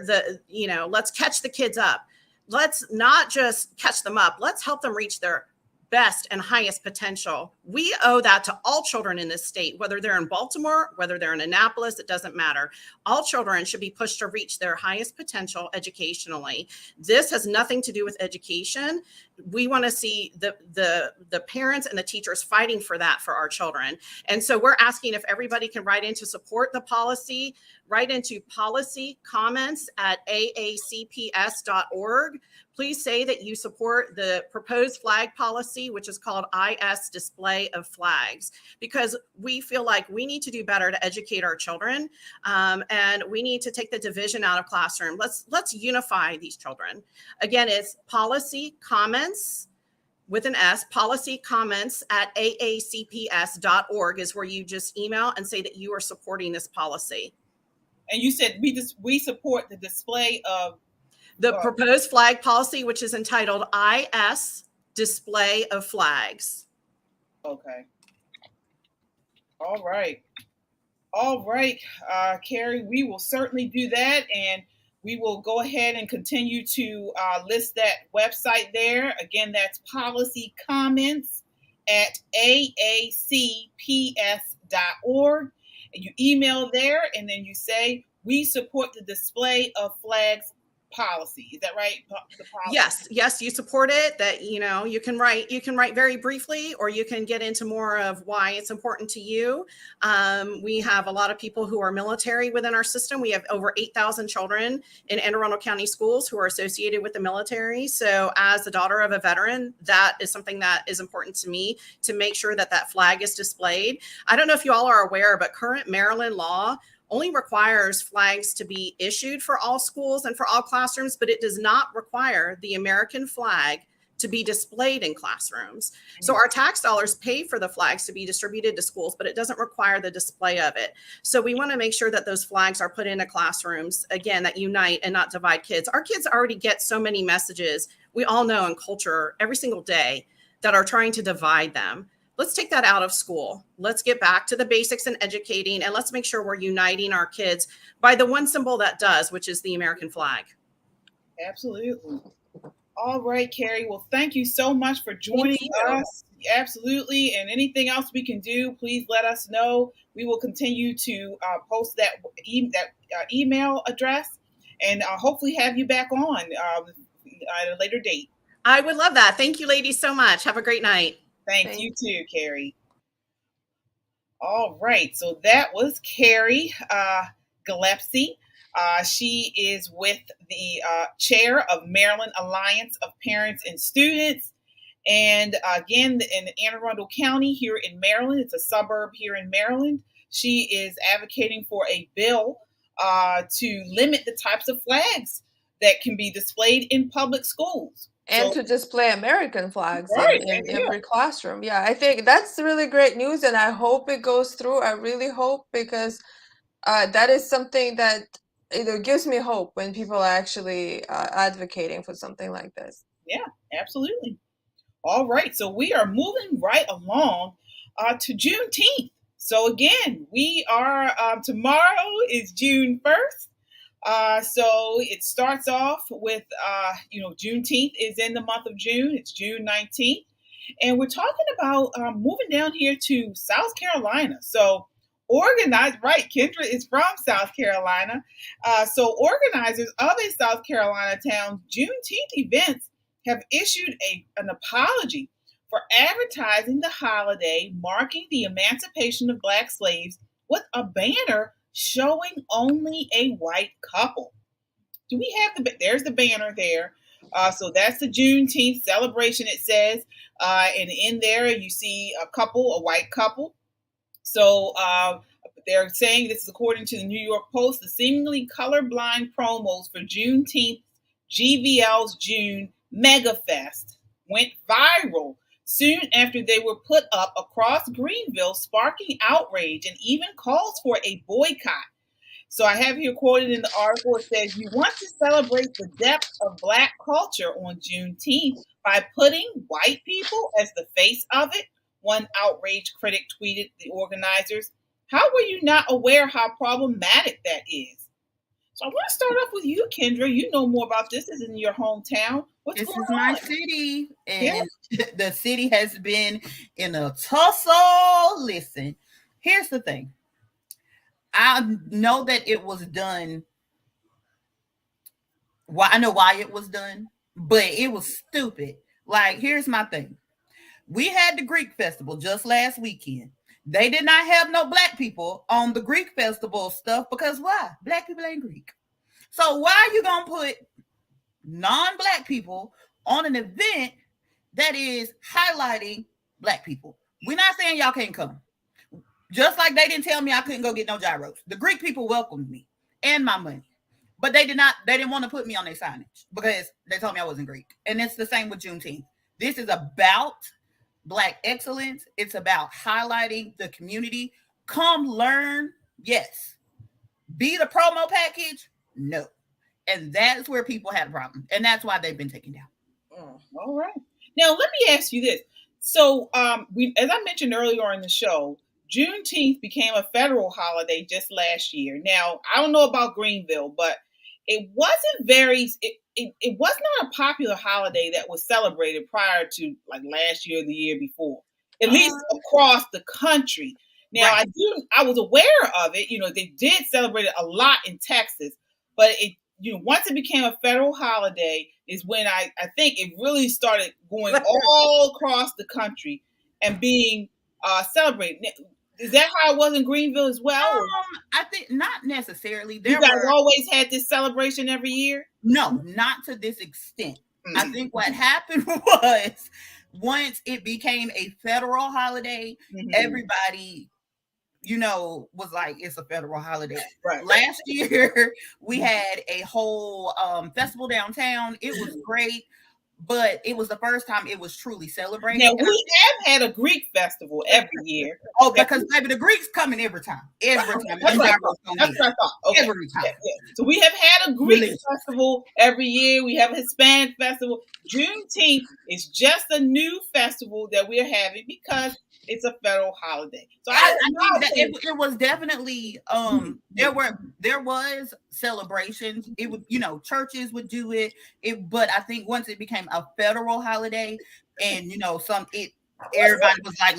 let's catch the kids up. Let's not just catch them up. Let's help them reach their best and highest potential. We owe that to all children in this state, whether they're in Baltimore, whether they're in Annapolis, it doesn't matter. All children should be pushed to reach their highest potential educationally. This has nothing to do with education. We want to see the parents and the teachers fighting for that for our children. And so we're asking if everybody can write in to support the policy, write into policy comments at aacps.org. Please say that you support the proposed flag policy, which is called IS Display of Flags, because we feel like we need to do better to educate our children, and we need to take the division out of classroom. Let's unify these children. Again, it's policy comments with an S, policy comments at aacps.org is where you just email and say that you are supporting this policy. And you said we support the display of the proposed flag policy, which is entitled IS Display of Flags. Okay. All right, Carrie, we will certainly do that. And we will go ahead and continue to list that website there. Again, that's policy comments at aacps.org. And you email there and then you say, we support the display of flags policy. Is that right? Yes, you support it. That you can write very briefly, or you can get into more of why it's important to you. We have a lot of people who are military within our system. We have over 8,000 children in Anne Arundel County schools who are associated with the military. So as the daughter of a veteran, that is something that is important to me, to make sure that that flag is displayed. I don't know if you all are aware, but current Maryland law only requires flags to be issued for all schools and for all classrooms, but it does not require the American flag to be displayed in classrooms. So our tax dollars pay for the flags to be distributed to schools, but it doesn't require the display of it. So we want to make sure that those flags are put into classrooms, again, that unite and not divide kids. Our kids already get so many messages, we all know in culture every single day, that are trying to divide them. Let's take that out of school. Let's get back to the basics and educating, and let's make sure we're uniting our kids by the one symbol that does, which is the American flag. Absolutely. All right, Carrie. Well, thank you so much for joining us. Absolutely. And anything else we can do, please let us know. We will continue to post that email address and hopefully have you back on at a later date. I would love that. Thank you, ladies, so much. Have a great night. Thanks. You too, Carrie. All right. So that was Carrie Gillespie. She is with the chair of Maryland Alliance of Parents and Students. And again, in Anne Arundel County here in Maryland, it's a suburb here in Maryland. She is advocating for a bill to limit the types of flags that can be displayed in public schools. And to display American flags in yeah. every classroom. Yeah, I think that's really great news, and I hope it goes through. I really hope, because that is something that gives me hope when people are actually advocating for something like this. Yeah, absolutely. All right, so we are moving right along to Juneteenth. So again, we are tomorrow is June 1st. So it starts off with Juneteenth is in the month of June. It's June 19th. And we're talking about moving down here to South Carolina. So organized, right, Kendra is from South Carolina. So organizers of a South Carolina town's Juneteenth events have issued an apology for advertising the holiday marking the emancipation of Black slaves with a banner showing only a white couple. Do we have there's the banner there. So that's the Juneteenth celebration, it says. And in there you see a white couple. So they're saying, this is according to the New York Post, the seemingly colorblind promos for Juneteenth GVL's June Mega Fest went viral soon after they were put up across Greenville, sparking outrage and even calls for a boycott. So I have here quoted in the article, it says, "You want to celebrate the depth of Black culture on Juneteenth by putting white people as the face of it," one outraged critic tweeted the organizers. "How were you not aware how problematic that is?" So I want to start off with you, Kendra. You know more about this. This is in your hometown. This is my city, and the city has been in a tussle. Listen, here's the thing. I know that it was done. Well, I know why it was done, but it was stupid. Like, here's my thing. We had the Greek festival just last weekend. They did not have no Black people on the Greek festival stuff because why? Black people ain't Greek. So why are you going to put non-Black people on an event that is highlighting Black people? We're not saying y'all can't come. Just like they didn't tell me I couldn't go get no gyros. The Greek people welcomed me and my money. But they didn't want to put me on their signage because they told me I wasn't Greek. And it's the same with Juneteenth. This is about Black excellence. It's about highlighting the community. Come learn. Yes. Be the promo package. No. And that's where people had a problem. And that's why they've been taken down. All right. Now, let me ask you this. So, as I mentioned earlier in the show, Juneteenth became a federal holiday just last year. Now, I don't know about Greenville, but it wasn't it was not a popular holiday that was celebrated prior to like last year or the year before, at least across the country. Now, right. I was aware of it. They did celebrate it a lot in Texas, but once it became a federal holiday is when I think it really started going all across the country and being celebrated. Is that how it was in Greenville as well? I think not necessarily. You guys always had this celebration every year? No, not to this extent. Mm-hmm. I think what happened was once it became a federal holiday, everybody, was like, it's a federal holiday. Right. Last year, we had a whole festival downtown. It was great. But it was the first time it was truly celebrated. Now, we have had a Greek festival every year. Oh, because maybe the Greeks coming every time. Every time. That's what I thought. Okay. Every time. Yeah. So we have had a Greek festival every year. We have a Hispanic festival. Juneteenth is just a new festival that we're having because it's a federal holiday. So I know that it was definitely there was celebrations. It would churches would do it. But I think once it became a federal holiday, and everybody was like,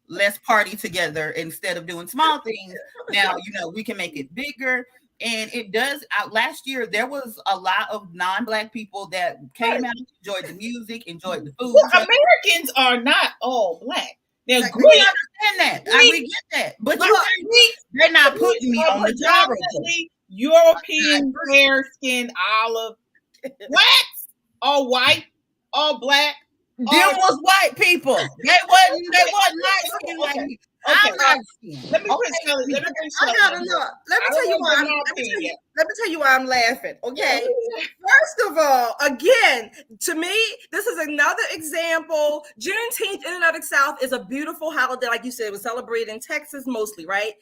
let's party together instead of doing small things. Now we can make it bigger. And it does. Last year, there was a lot of non-Black people that came out, enjoyed the music, enjoyed the food. Well, Americans are not all Black. Now, we understand that. We get that. But they're not putting me on the job. European, fair skin, olive, Blacks, all white, all Black. Them was white people. They wasn't light skin like me. Okay. Let me tell you Let me tell you why I'm laughing. Okay. First of all, again, to me, this is another example. Juneteenth in and of itself is a beautiful holiday. Like you said, it was celebrated in Texas mostly, right?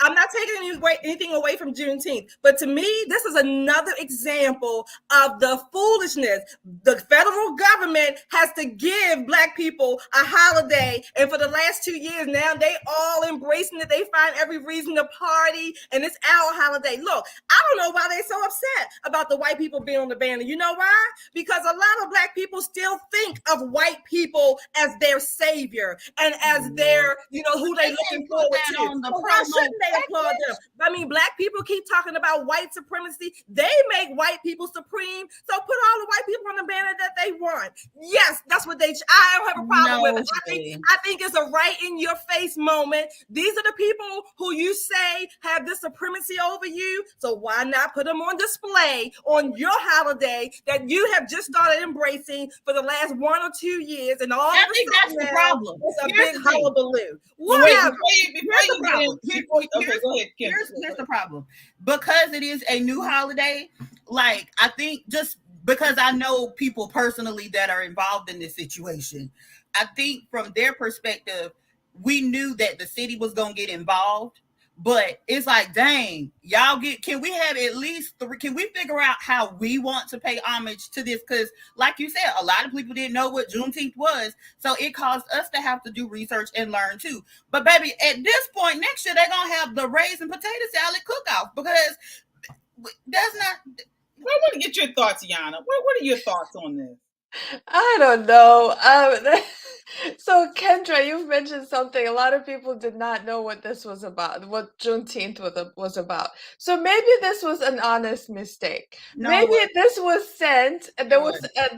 I'm not taking anything away from Juneteenth, but to me, this is another example of the foolishness. The federal government has to give Black people a holiday, and for the last 2 years now, they all embracing it. They find every reason to party, and it's our holiday. Look, I don't know why they're so upset about the white people being on the banner. You know why? Because a lot of Black people still think of white people as their savior and as their, who they looking forward to. So why shouldn't they applaud them? I mean, Black people keep talking about white supremacy. They make white people supreme. So put all the white people on the banner that they want. Yes, that's what I don't have a problem with it. I think it's a right in your face moment. These are the people who you say have this supremacy over you. So why not put them on display on your holiday that you have just started embracing for the last 1 or 2 years? And all I think that's the problem. It's a big hullabaloo. Whatever. Here's the problem. Because it is a new holiday, like, I think just because I know people personally that are involved in this situation, I think from their perspective, we knew that the city was going to get involved. But it's like, dang, can we have at least can we figure out how we want to pay homage to this? Because like you said, a lot of people didn't know what Juneteenth was. So it caused us to have to do research and learn too. But baby, at this point next year, they're going to have the raisin potato salad cook-off, because that's not. I want to get your thoughts, Yana. What are your thoughts on this? I don't know. So Kendra, you've mentioned something. A lot of people did not know what this was about, what Juneteenth was about. So maybe this was an honest mistake. Maybe this was sent. There was a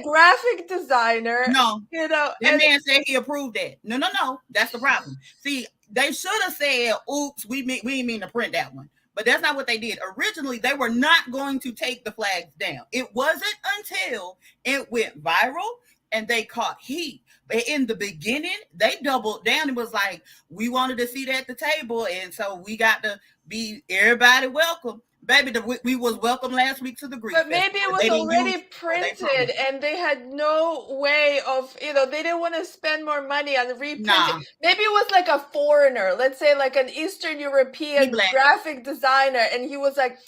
graphic designer. No, that man said he approved that. No. That's the problem. See, they should have said, "Oops, we didn't mean to print that one." But that's not what they did. Originally, they were not going to take the flags down. It wasn't until it went viral and they caught heat. But in the beginning, they doubled down. It was like, we wanted to sit at the table, and so we got to be everybody welcome. Baby, we was welcome last week to the Greek. But maybe it was already printed and they had no way of, they didn't want to spend more money on reprinting. Nah. Maybe it was like a foreigner, let's say like an Eastern European graphic designer, and he was like,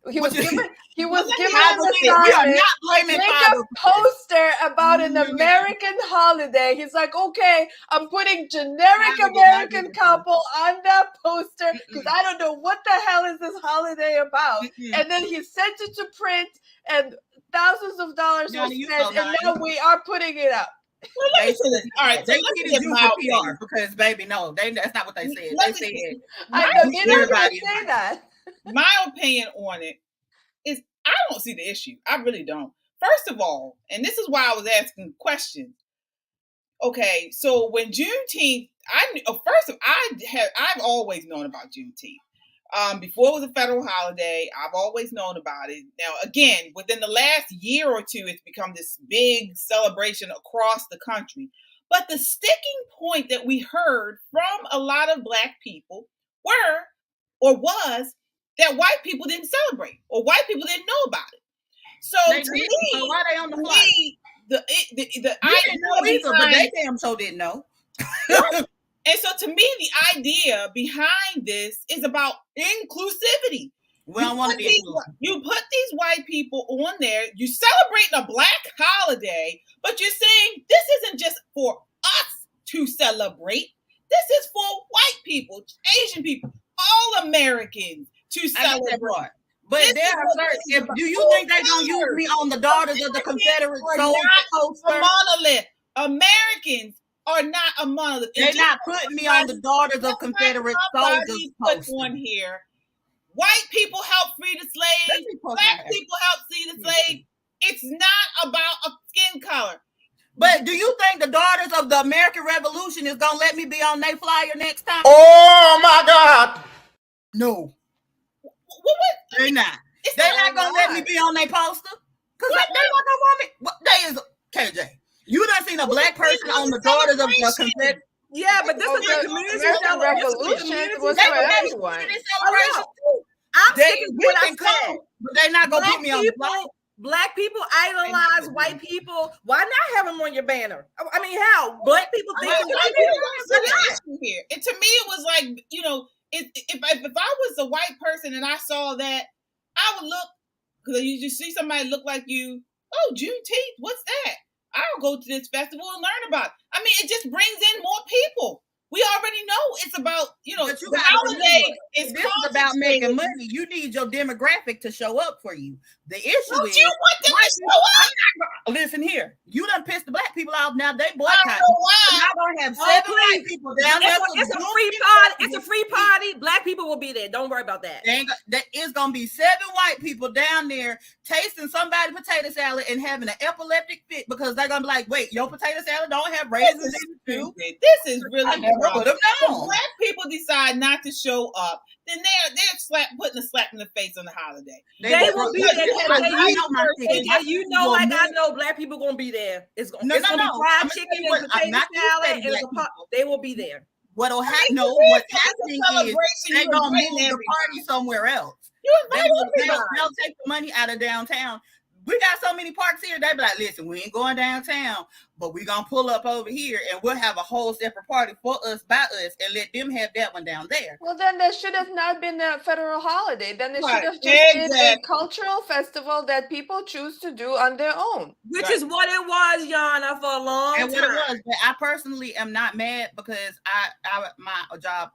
he was given an assignment to make a poster about an American holiday. He's like, okay, I'm putting generic American couple on that poster because I don't know what the hell is this holiday about. And then he sent it to print, and thousands of dollars were spent, and now we are putting it up. All right, they didn't do PR because, baby, no, that's not what they said. They said, I know, they didn't say that. My opinion on it is I don't see the issue. I really don't. First of all, and this is why I was asking questions. Okay, so when Juneteenth, I've always known about Juneteenth. Before it was a federal holiday, I've always known about it. Now, again, within the last year or two, it's become this big celebration across the country. But the sticking point that we heard from a lot of Black people was that white people didn't celebrate or white people didn't know about it. So they to didn't. me, So why they on the fly? the I didn't know either, but they damn so didn't know. And so to me, the idea behind this is about inclusivity. We don't want to be You put these white people on there, you're celebrating a Black holiday, but you're saying this isn't just for us to celebrate. This is for white people, Asian people, all Americans to celebrate. But do you think they're going to use me on the Daughters of the Confederate Soldiers poster? Monolith. Americans are not a monolith. They're not putting me on the Daughters of Confederate Soldiers poster. On here. White people help free the slaves. Black people help see the slaves. It's not about a skin color. But do you think the Daughters of the American Revolution is going to let me be on their flyer next time? Oh, my God. No. They're not. They're not going to let me be on their poster. Because they're not going to want me. What day is KJ? You done seen a Black person on the Daughters of the Confederate? Yeah, but this is a community revolution. It was for everyone. I'm sticking to what I said. But they're not gonna put me on the block. Black people idolize white people. Why not have them on your banner? I mean, how? Black people think here. And to me, it was like, you know, if I was a white person and I saw that, I would look, because you just see somebody look like you. Oh, Juneteenth, what's that? I'll go to this festival and learn about it. I mean, it just brings in more people. We already know it's about, you know, the holiday is about making money. You need your demographic to show up for you. The issue Don't is, you want them to show up? Listen here, you done pissed the black people off. Now they boycott. Wow. Now gonna have 7 white people down there. It's a free party. It's a free party. Black people will be there. Don't worry about that. There is gonna be 7 white people down there tasting somebody's potato salad and having an epileptic fit because they're gonna be like, "Wait, your potato salad don't have raisins in it too?" This is really put them down. If black people decide not to show up, then they're putting a slap in the face on the holiday. They will be there. You know, like I know, black people gonna be there. It's gonna be fried chicken and potato salad, and they will be there. What's happening is they're gonna move the party somewhere else. They'll take the money out of downtown. We got so many parks here. They be like, listen, we ain't going downtown, but we gonna pull up over here and we'll have a whole separate party for us, by us, and let them have that one down there. Well, then there should have not been a federal holiday. Then there should have just been a cultural festival that people choose to do on their own. Which is what it was, Yana, for a long time. What it was. But I personally am not mad because my job,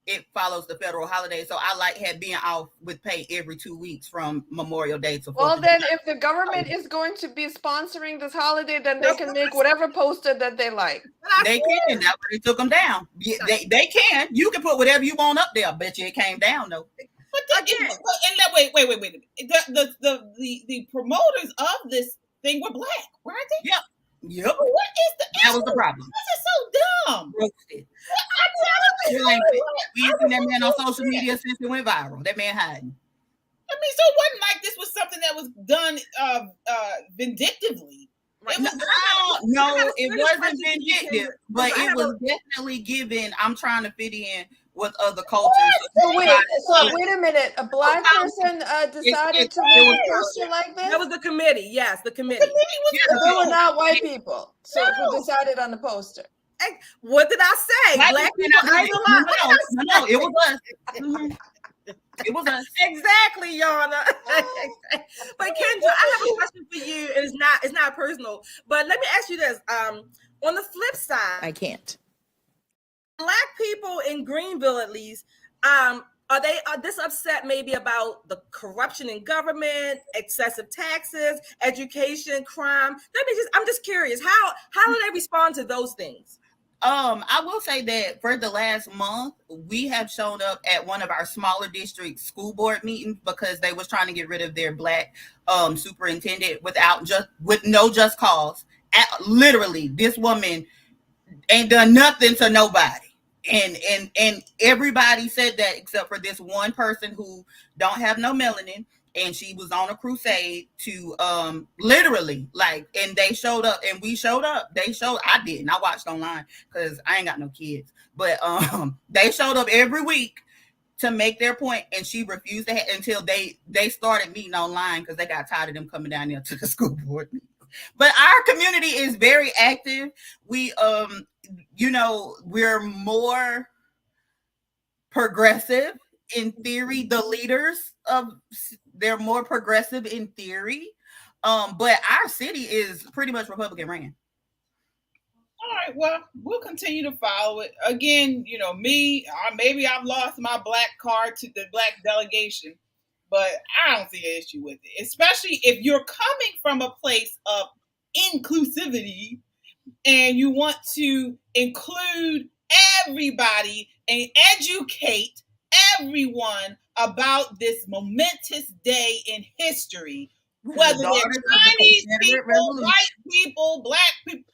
it follows the federal holiday, so I like being off with pay every 2 weeks from Memorial Day to 4th Well, of then July. if the government is going to be sponsoring this holiday, then they can make whatever poster that they like. They can. That's why they took them down. They can. You can put whatever you want up there. I bet you it came down though. But again, wait a minute. The promoters of this thing were black, weren't they? Yep. What is that was the problem. This is so dumb. Roasted. We ain't seen that man on social media since it went viral. That man hiding. I mean, so it wasn't like this was something that was done vindictively. No, it wasn't vindictive, but it was definitely given. I'm trying to fit in with other cultures. So wait a minute. A black person decided to make a poster like this? That was the committee. Yes, the committee. They were not white people. So who decided on the poster? Hey, what did I say? Black people idolize. No, it was us. It was us. Exactly, Yana. But Kendra, I have a question for you. It's not personal, but let me ask you this. On the flip side, I can't. Black people in Greenville, at least, are this upset maybe about the corruption in government, excessive taxes, education, crime? I'm just curious. How do they respond to those things? I will say that for the last month, we have shown up at one of our smaller district school board meetings because they was trying to get rid of their black superintendent with no just cause. Literally, this woman ain't done nothing to nobody. And everybody said that except for this one person who don't have no melanin, and she was on a crusade to literally and they showed up and we showed up. I didn't. I watched online because I ain't got no kids, but they showed up every week to make their point, and she refused to until they started meeting online because they got tired of them coming down there to the school board. But our community is very active. We we're more progressive in theory. The leaders they're more progressive in theory, but our city is pretty much Republican ran. All right, well, we'll continue to follow it. Again, maybe I've lost my black card to the black delegation, but I don't see an issue with it, especially if you're coming from a place of inclusivity and you want to include everybody and educate everyone about this momentous day in history, whether they're Chinese people, white people, black people.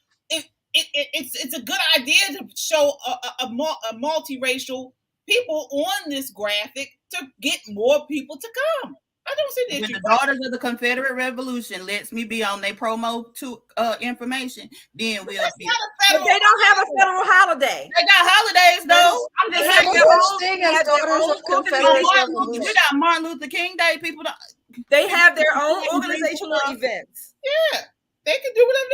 It's a good idea to show a multiracial people on this graphic to get more people to come. I don't see that. When the Daughters of the Confederate Revolution lets me be on their promo to information, then we'll see. But they don't have a federal holiday. They got holidays though. I'm just saying. There's no such thing as Daughters of Confederate Revolution. We got Martin Luther King Day. People don't. They have their own organizational events. Yeah, they can do whatever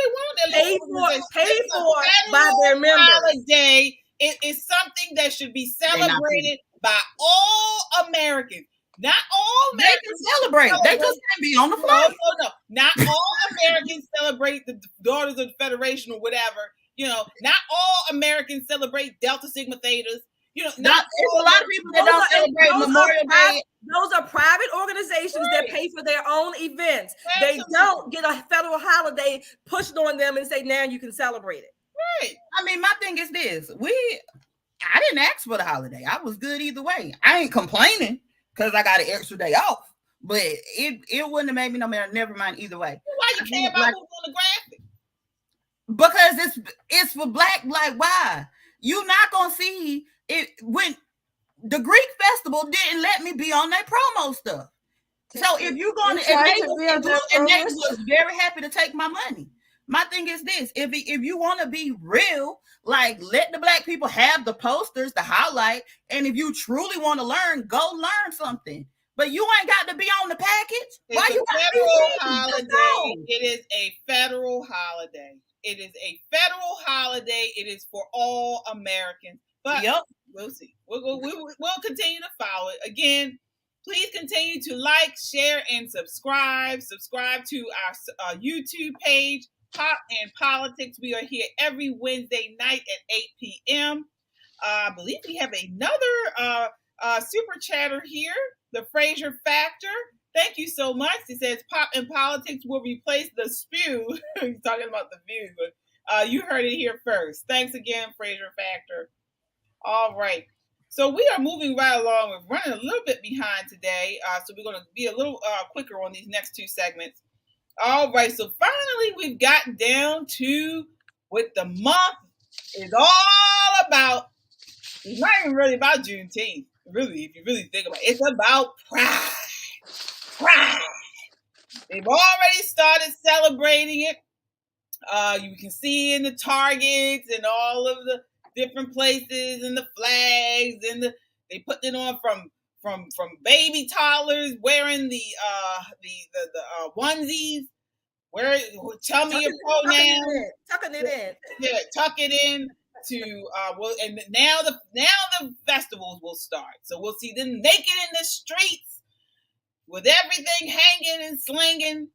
they want. Paid for by their members. Holiday is something that should be celebrated by all Americans. Not all Americans they can celebrate. They just can't be on the flag. No. Not all Americans celebrate the Daughters of the Federation or whatever. You know, not all Americans celebrate Delta Sigma Thetas. You know, there's a lot of people that don't celebrate Memorial Day. Those are private organizations that pay for their own events. They don't get a federal holiday pushed on them and say, now you can celebrate it. Right. I mean, my thing is this. I didn't ask for the holiday. I was good either way. I ain't complaining because I got an extra day off. But it wouldn't have made me no matter. Never mind either way. Why you care about who's on the graphic? Because it's for black. Why? You're not gonna see it when the Greek festival didn't let me be on their promo stuff. So if you're going to, and they was very happy to take my money. My thing is this: if you want to be real, like let the black people have the posters to highlight, and if you truly want to learn, go learn something. But you ain't got to be on the package. Why you got to be holiday? It is a federal holiday. It is a federal holiday. It is for all Americans. But we'll see. We'll continue to follow it. Again, please continue to like, share, and subscribe. Subscribe to our YouTube page, Pop and Politics. We are here every Wednesday night at 8 p.m. I believe we have another super chatter here, the Prager Factor. Thank you so much. It says Pop and Politics will replace the spew. He's talking about the view, but you heard it here first. Thanks again, Prager Factor. All right. So we are moving right along. We're running a little bit behind today. So we're going to be a little quicker on these next two segments. All right. So finally, we've gotten down to what the month is all about. It's not even really about Juneteenth. Really, if you really think about it, it's about pride. Pride. They've already started celebrating it. You can see in the Targets and all of the different places and the flags and they put it on from baby toddlers wearing the onesies. Tell me your pronouns. Tucking it in. Yeah, tuck it in. And now the festivals will start. So we'll see them naked in the streets with everything hanging and slinging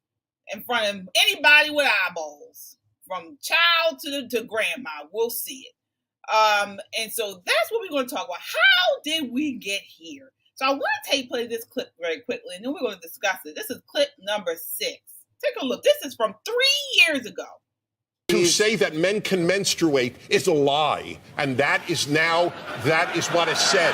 in front of anybody with eyeballs, from child to grandma. We'll see it. And so that's what we're going to talk about. How did we get here? So I want to play this clip very quickly, and then we're going to discuss it. This is clip number 6. Take a look. This is from 3 years ago. To say that men can menstruate is a lie, and that is what is said.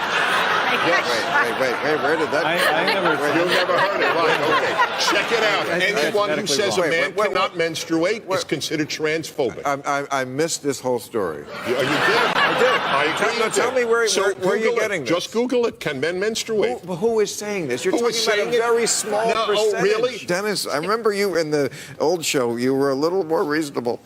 Wait, where did that You never heard it, right? Okay, check it out. Anyone who says a man cannot menstruate is considered transphobic. I missed this whole story. You did? I did. I agree. Tell me where you're getting this. Just Google it. Can men menstruate? Who is saying this? You're talking about a very small percentage. Oh, really? Dennis, I remember you in the old show. You were a little more reasonable.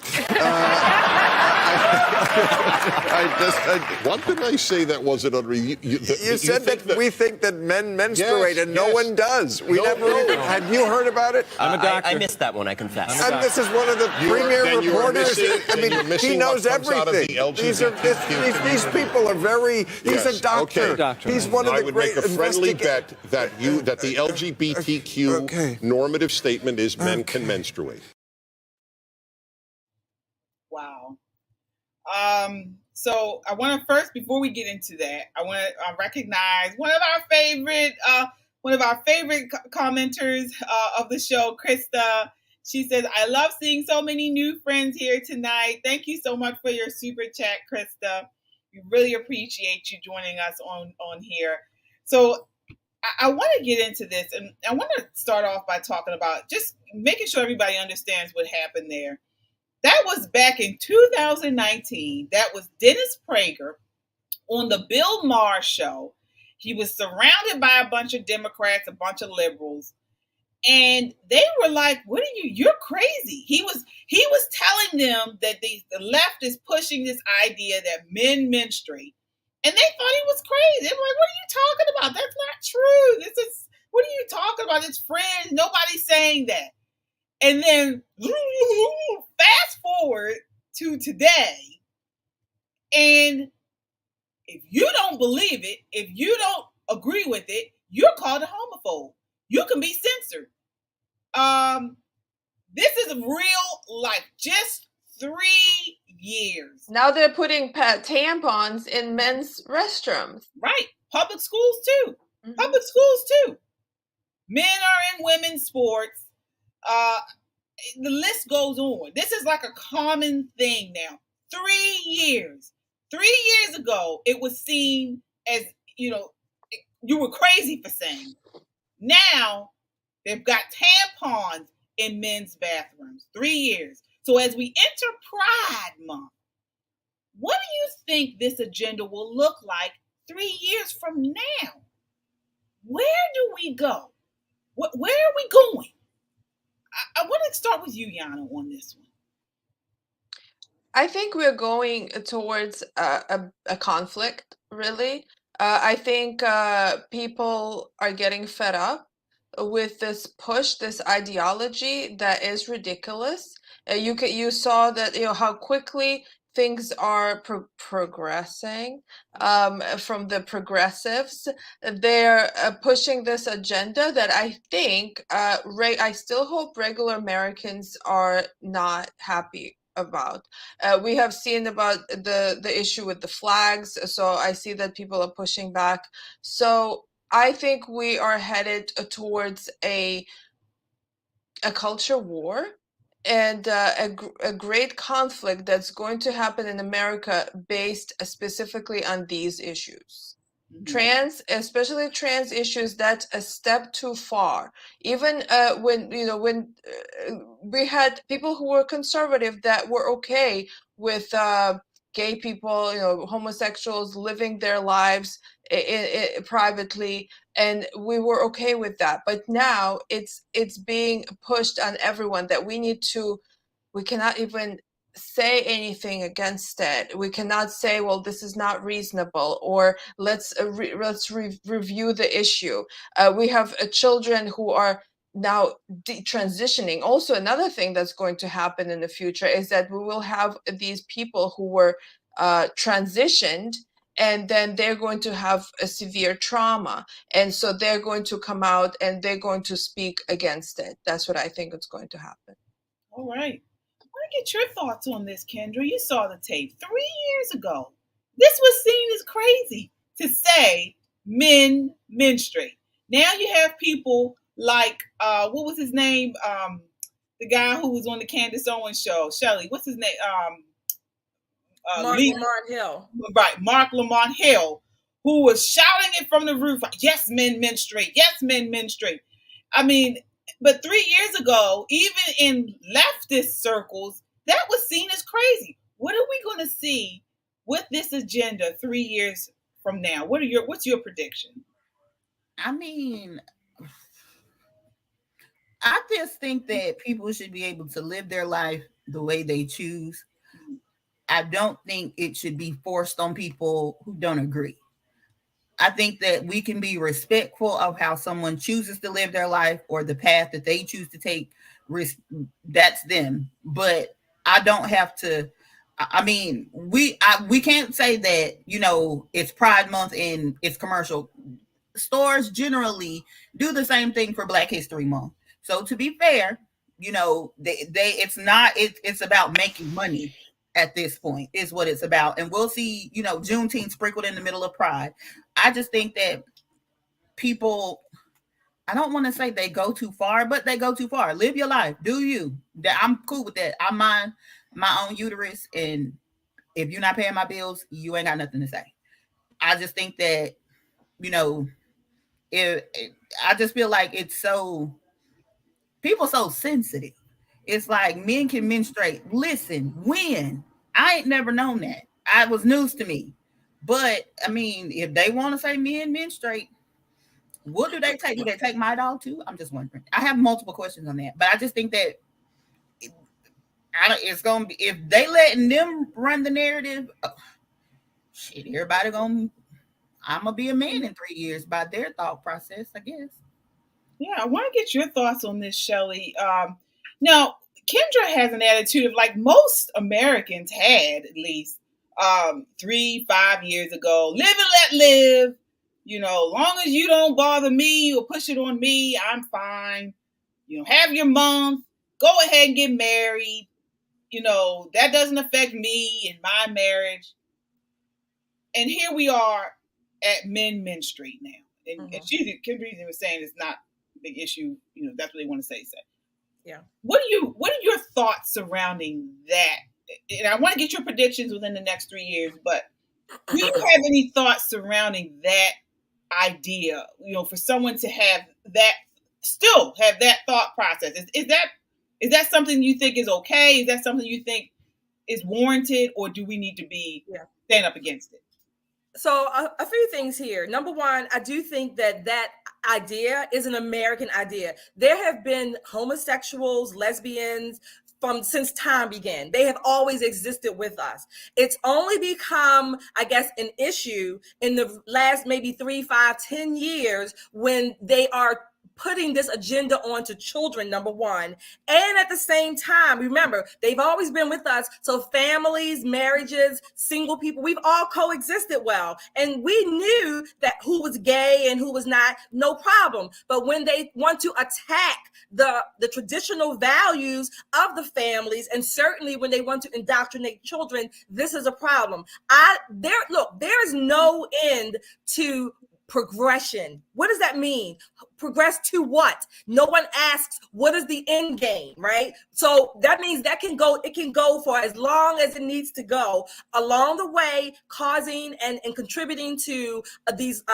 What did I say that wasn't unreasonable? You said that we think that men menstruate and no one does. We never even. Have you heard about it? I'm a doctor. I missed that one, I confess. And this is one of the premier reporters. He knows everything. These people are very. He's a doctor. Okay. He's one of the I would make a friendly bet that the LGBTQ normative statement is men can menstruate. Wow. So I want to first, before we get into that, I want to recognize one of our favorite commenters of the show, Krista. She says, "I love seeing so many new friends here tonight. Thank you so much for your super chat, Krista. We really appreciate you joining us on here." So I want to get into this, and I want to start off by talking about just making sure everybody understands what happened there. That was back in 2019. That was Dennis Prager on the Bill Maher show. He was surrounded by a bunch of Democrats, a bunch of liberals, And they were like, "What are you're crazy." He was telling them that the left is pushing this idea that men menstruate. And they thought he was crazy. They were like, "What are you talking about? That's not true. What are you talking about? It's friends. Nobody's saying that." And then fast forward to today. And if you don't believe it, if you don't agree with it, you're called a homophobe. You can be censored. This is real life. Just 3 years. Now they're putting tampons in men's restrooms. Right. Public schools too. Mm-hmm. Public schools too. Men are in women's sports. The list goes on. This is like a common thing now. 3 years. 3 years ago, it was seen as, you were crazy for saying. Now, they've got tampons in men's bathrooms. 3 years. So as we enter Pride Month, what do you think this agenda will look like 3 years from now? Where do we go? Where are we going? I want to start with you, Yana, on this one. I think we're going towards a conflict, really. I think people are getting fed up with this push, this ideology that is ridiculous. You saw that, how quickly things are progressing from the progressives. They're pushing this agenda that I think I still hope regular Americans are not happy about. We have seen about the issue with the flags, so I see that people are pushing back. So I think we are headed towards a culture war and a great conflict that's going to happen in America based specifically on these issues. Mm-hmm. Especially trans issues, that's a step too far. Even when we had people who were conservative that were okay with gay people, homosexuals living their lives privately, and we were okay with that. But now it's being pushed on everyone that we cannot even say anything against it. We cannot say, well, this is not reasonable, or let's review the issue. We have children who are now transitioning. Also, another thing that's going to happen in the future is that we will have these people who were transitioned, and then they're going to have a severe trauma, and so they're going to come out and they're going to speak against it. That's what I think is going to happen. All right. Get your thoughts on this, Kendra. You saw the tape 3 years ago. This was seen as crazy to say men menstruate. Now you have people like what was his name? The guy who was on the Candace Owens show, Shelley. What's his name? Mark Lamont Hill. Right, Mark Lamont Hill, who was shouting it from the roof, like, "Yes, men menstruate. Yes, men menstruate." I mean, but 3 years ago, even in leftist circles, that was seen as crazy. What are we going to see with this agenda 3 years from now? What's your prediction? I mean, I just think that people should be able to live their life the way they choose. I don't think it should be forced on people who don't agree. I think that we can be respectful of how someone chooses to live their life or the path that they choose to take. That's them. But I don't have to. I mean, we can't say that, it's Pride Month and it's commercial. Stores generally do the same thing for Black History Month. So to be fair, it's about making money at this point is what it's about. And we'll see, Juneteenth sprinkled in the middle of Pride. I just think that people, I don't want to say they go too far, but they go too far. Live your life. Do you? I'm cool with that. I mind my own uterus. And if you're not paying my bills, you ain't got nothing to say. I just think that, I just feel like people so sensitive. It's like men can menstruate. Listen, when? I ain't never known that. It was news to me. But I mean, if they want to say men menstruate, What do they take? Do they take my dog too? I'm just wondering. I have multiple questions on that, but I just think that it's gonna be, if they letting them run the narrative. Shit, everybody I'm gonna be a man in 3 years by their thought process, I guess. Yeah, I want to get your thoughts on this, Shelley. Now, Kendra has an attitude of like most Americans had, at least 3-5 years ago. Live and let live. Long as you don't bother me or push it on me, I'm fine. Have your month. Go ahead and get married. That doesn't affect me and my marriage. And here we are at Men Street now. And Kendra even was saying it's not a big issue. That's what they want to say. Yeah. What are your thoughts surrounding that? And I want to get your predictions within the next 3 years, but do you have any thoughts surrounding that idea? For someone to have that, still have that thought process. Is that something you think is okay? Is that something you think is warranted, or do we need to be stand up against it? So a few things here. Number one, I do think that idea is an American idea. There have been homosexuals, lesbians since time began. They have always existed with us. It's only become, I guess, an issue in the last maybe 3, 5, 10 years when they are putting this agenda onto children, number one. And at the same time, remember, they've always been with us. So families, marriages, single people, we've all coexisted well. And we knew that who was gay and who was not, no problem. But when they want to attack the traditional values of the families, and certainly when they want to indoctrinate children, this is a problem. There is no end to progression. What does that mean? Progress to what? No one asks, what is the end game, right? So that means it can go for as long as it needs to go along the way, causing and contributing to these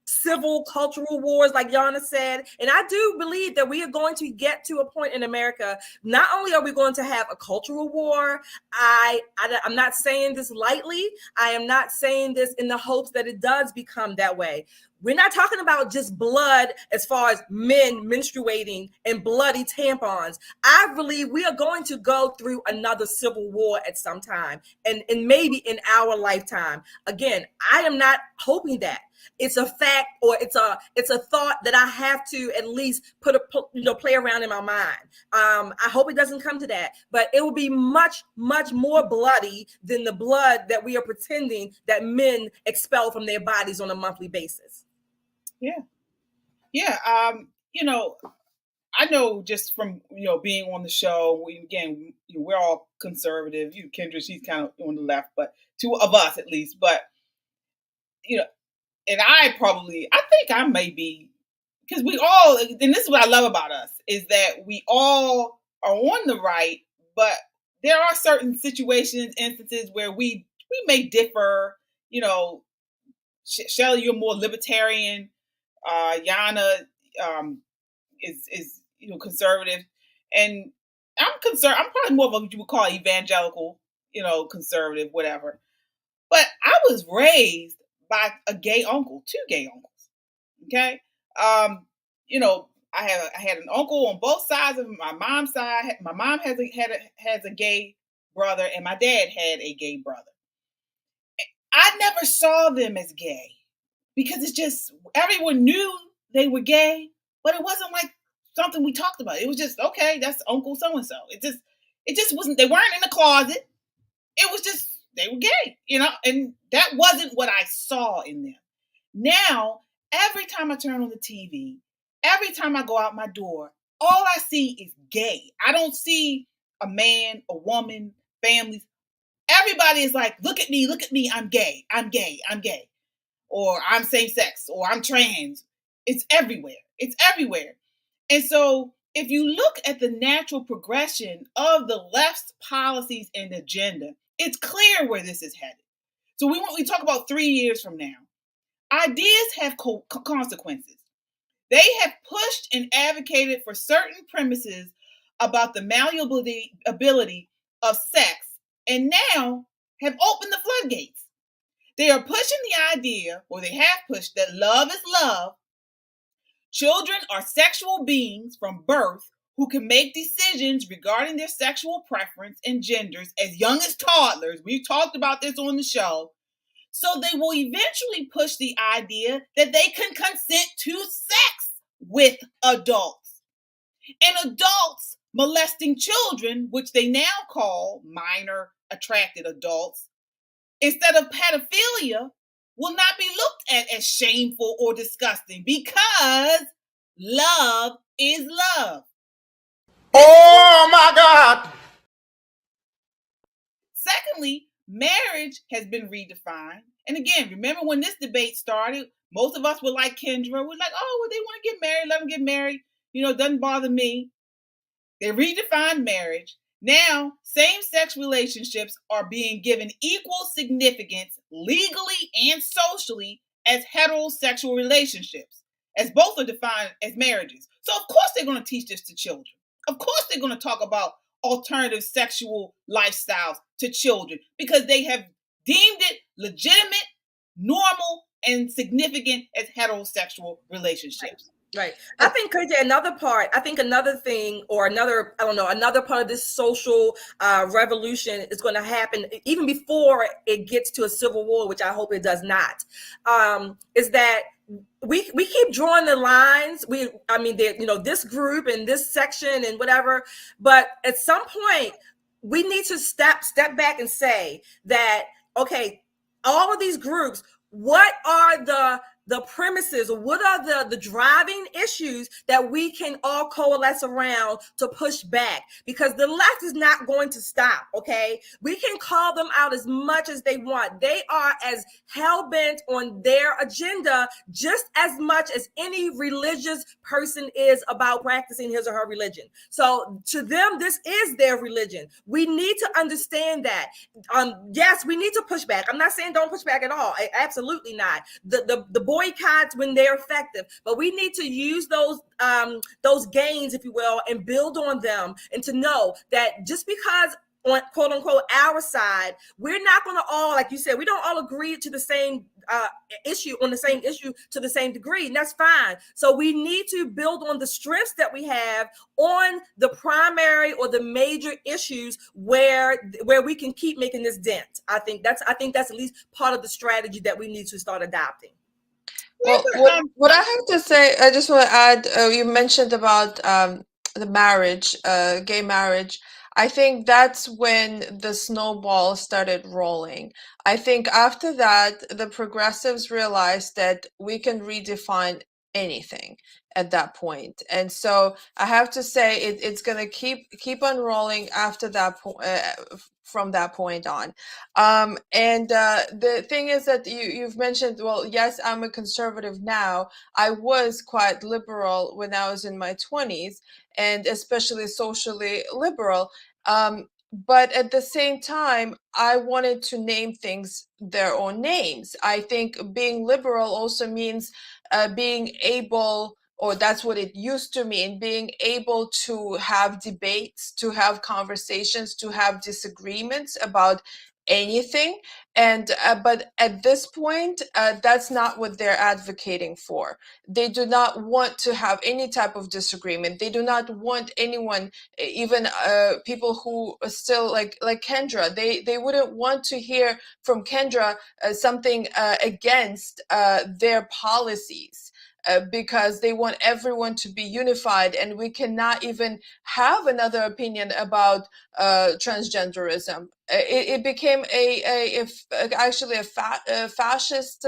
civil cultural wars, like Yana said. And I do believe that we are going to get to a point in America, not only are we going to have a cultural war, I'm not saying this lightly. I am not saying this in the hopes that it does become that way. We're not talking about just blood as far as men menstruating and bloody tampons. I believe we are going to go through another civil war at some time, and maybe in our lifetime. Again, I am not hoping that. It's a fact, or it's a thought that I have to at least play around in my mind. I hope it doesn't come to that, but it will be much, much more bloody than the blood that we are pretending that men expel from their bodies on a monthly basis. Yeah. I know just from being on the show, we're all conservative. Kendra, she's kind of on the left, but two of us at least. But and I think I may be, because we all, and this is what I love about us, is that we all are on the right, but there are certain situations, instances where we may differ. Shelley, you're more libertarian. Yana is conservative, and I'm concerned. I'm probably more of what you would call evangelical, conservative, whatever. But I was raised by a gay uncle, 2 gay uncles. Okay, I had an uncle on both sides of my mom's side. My mom has a gay brother, and my dad had a gay brother. I never saw them as gay, because it's just, everyone knew they were gay, but it wasn't like something we talked about. It was just, okay, that's Uncle so-and-so. It just wasn't, they weren't in the closet. It was just, they were gay, and that wasn't what I saw in them. Now, every time I turn on the TV, every time I go out my door, all I see is gay. I don't see a man, a woman, families. Everybody is like, look at me, I'm gay, I'm gay, I'm gay. Or I'm same sex, or I'm trans. It's everywhere. And so if you look at the natural progression of the left's policies and agenda, it's clear where this is headed. So we talk about 3 years from now. Ideas have consequences. They have pushed and advocated for certain premises about the malleability of sex, and now have opened the floodgates. They are pushing the idea, or they have pushed, that love is love, Children are sexual beings from birth who can make decisions regarding their sexual preference and genders as young as toddlers. We've talked about this on the show. So they will eventually push the idea that they can consent to sex with adults. And adults molesting children, which they now call minor attracted adults, instead of pedophilia, will not be looked at as shameful or disgusting because love is love. Oh my God! Secondly, marriage has been redefined. And again, remember when this debate started, most of us were like Kendra. We're like, oh, well, they want to get married, let them get married. You know, it doesn't bother me. They redefined marriage. Now, same-sex relationships are being given equal significance legally and socially as heterosexual relationships, as both are defined as marriages. So, of course, they're going to teach this to children. Of course, they're going to talk about alternative sexual lifestyles to children because they have deemed it legitimate, normal, and significant as heterosexual relationships. Right. I think another thing or another part of this social revolution is going to happen even before it gets to a civil war, which I hope it does not, is that we keep drawing the lines. This group and this section and whatever, but at some point we need to step back and say that, okay, all of these groups, what are the premises, or what are the driving issues that we can all coalesce around to push back? Because the left is not going to stop, okay? We can call them out as much as they want. They are as hell-bent on their agenda just as much as any religious person is about practicing his or her religion. So to them, this is their religion. We need to understand that. Yes, we need to push back. I'm not saying don't push back at all. Absolutely not. The boycotts when they're effective, but we need to use those gains, if you will, and build on them, and to know that just because on quote unquote our side, we're not going to all, like you said, we don't all agree to the same issue to the same degree, and that's fine. So we need to build on the strengths that we have on the primary or the major issues where we can keep making this dent. I think that's at least part of the strategy that we need to start adopting. Well, what I have to say, I just want to add, you mentioned about the marriage, gay marriage. I think that's when the snowball started rolling. I think after that, the progressives realized that we can redefine anything at that point. And so I have to say it's going to keep on rolling after that from that point on. The thing is that you've mentioned, well, yes, I'm a conservative now. I was quite liberal when I was in my 20s, and especially socially liberal. But at the same time, I wanted to name things their own names. I think being liberal also means being able, or that's what it used to mean, being able to have debates, to have conversations, to have disagreements about anything. And but at this point, that's not what they're advocating for. They do not want to have any type of disagreement. They do not want anyone, even people who are still like Kendra, they wouldn't want to hear from Kendra something against their policies. Because they want everyone to be unified, and we cannot even have another opinion about transgenderism. It became actually a fascist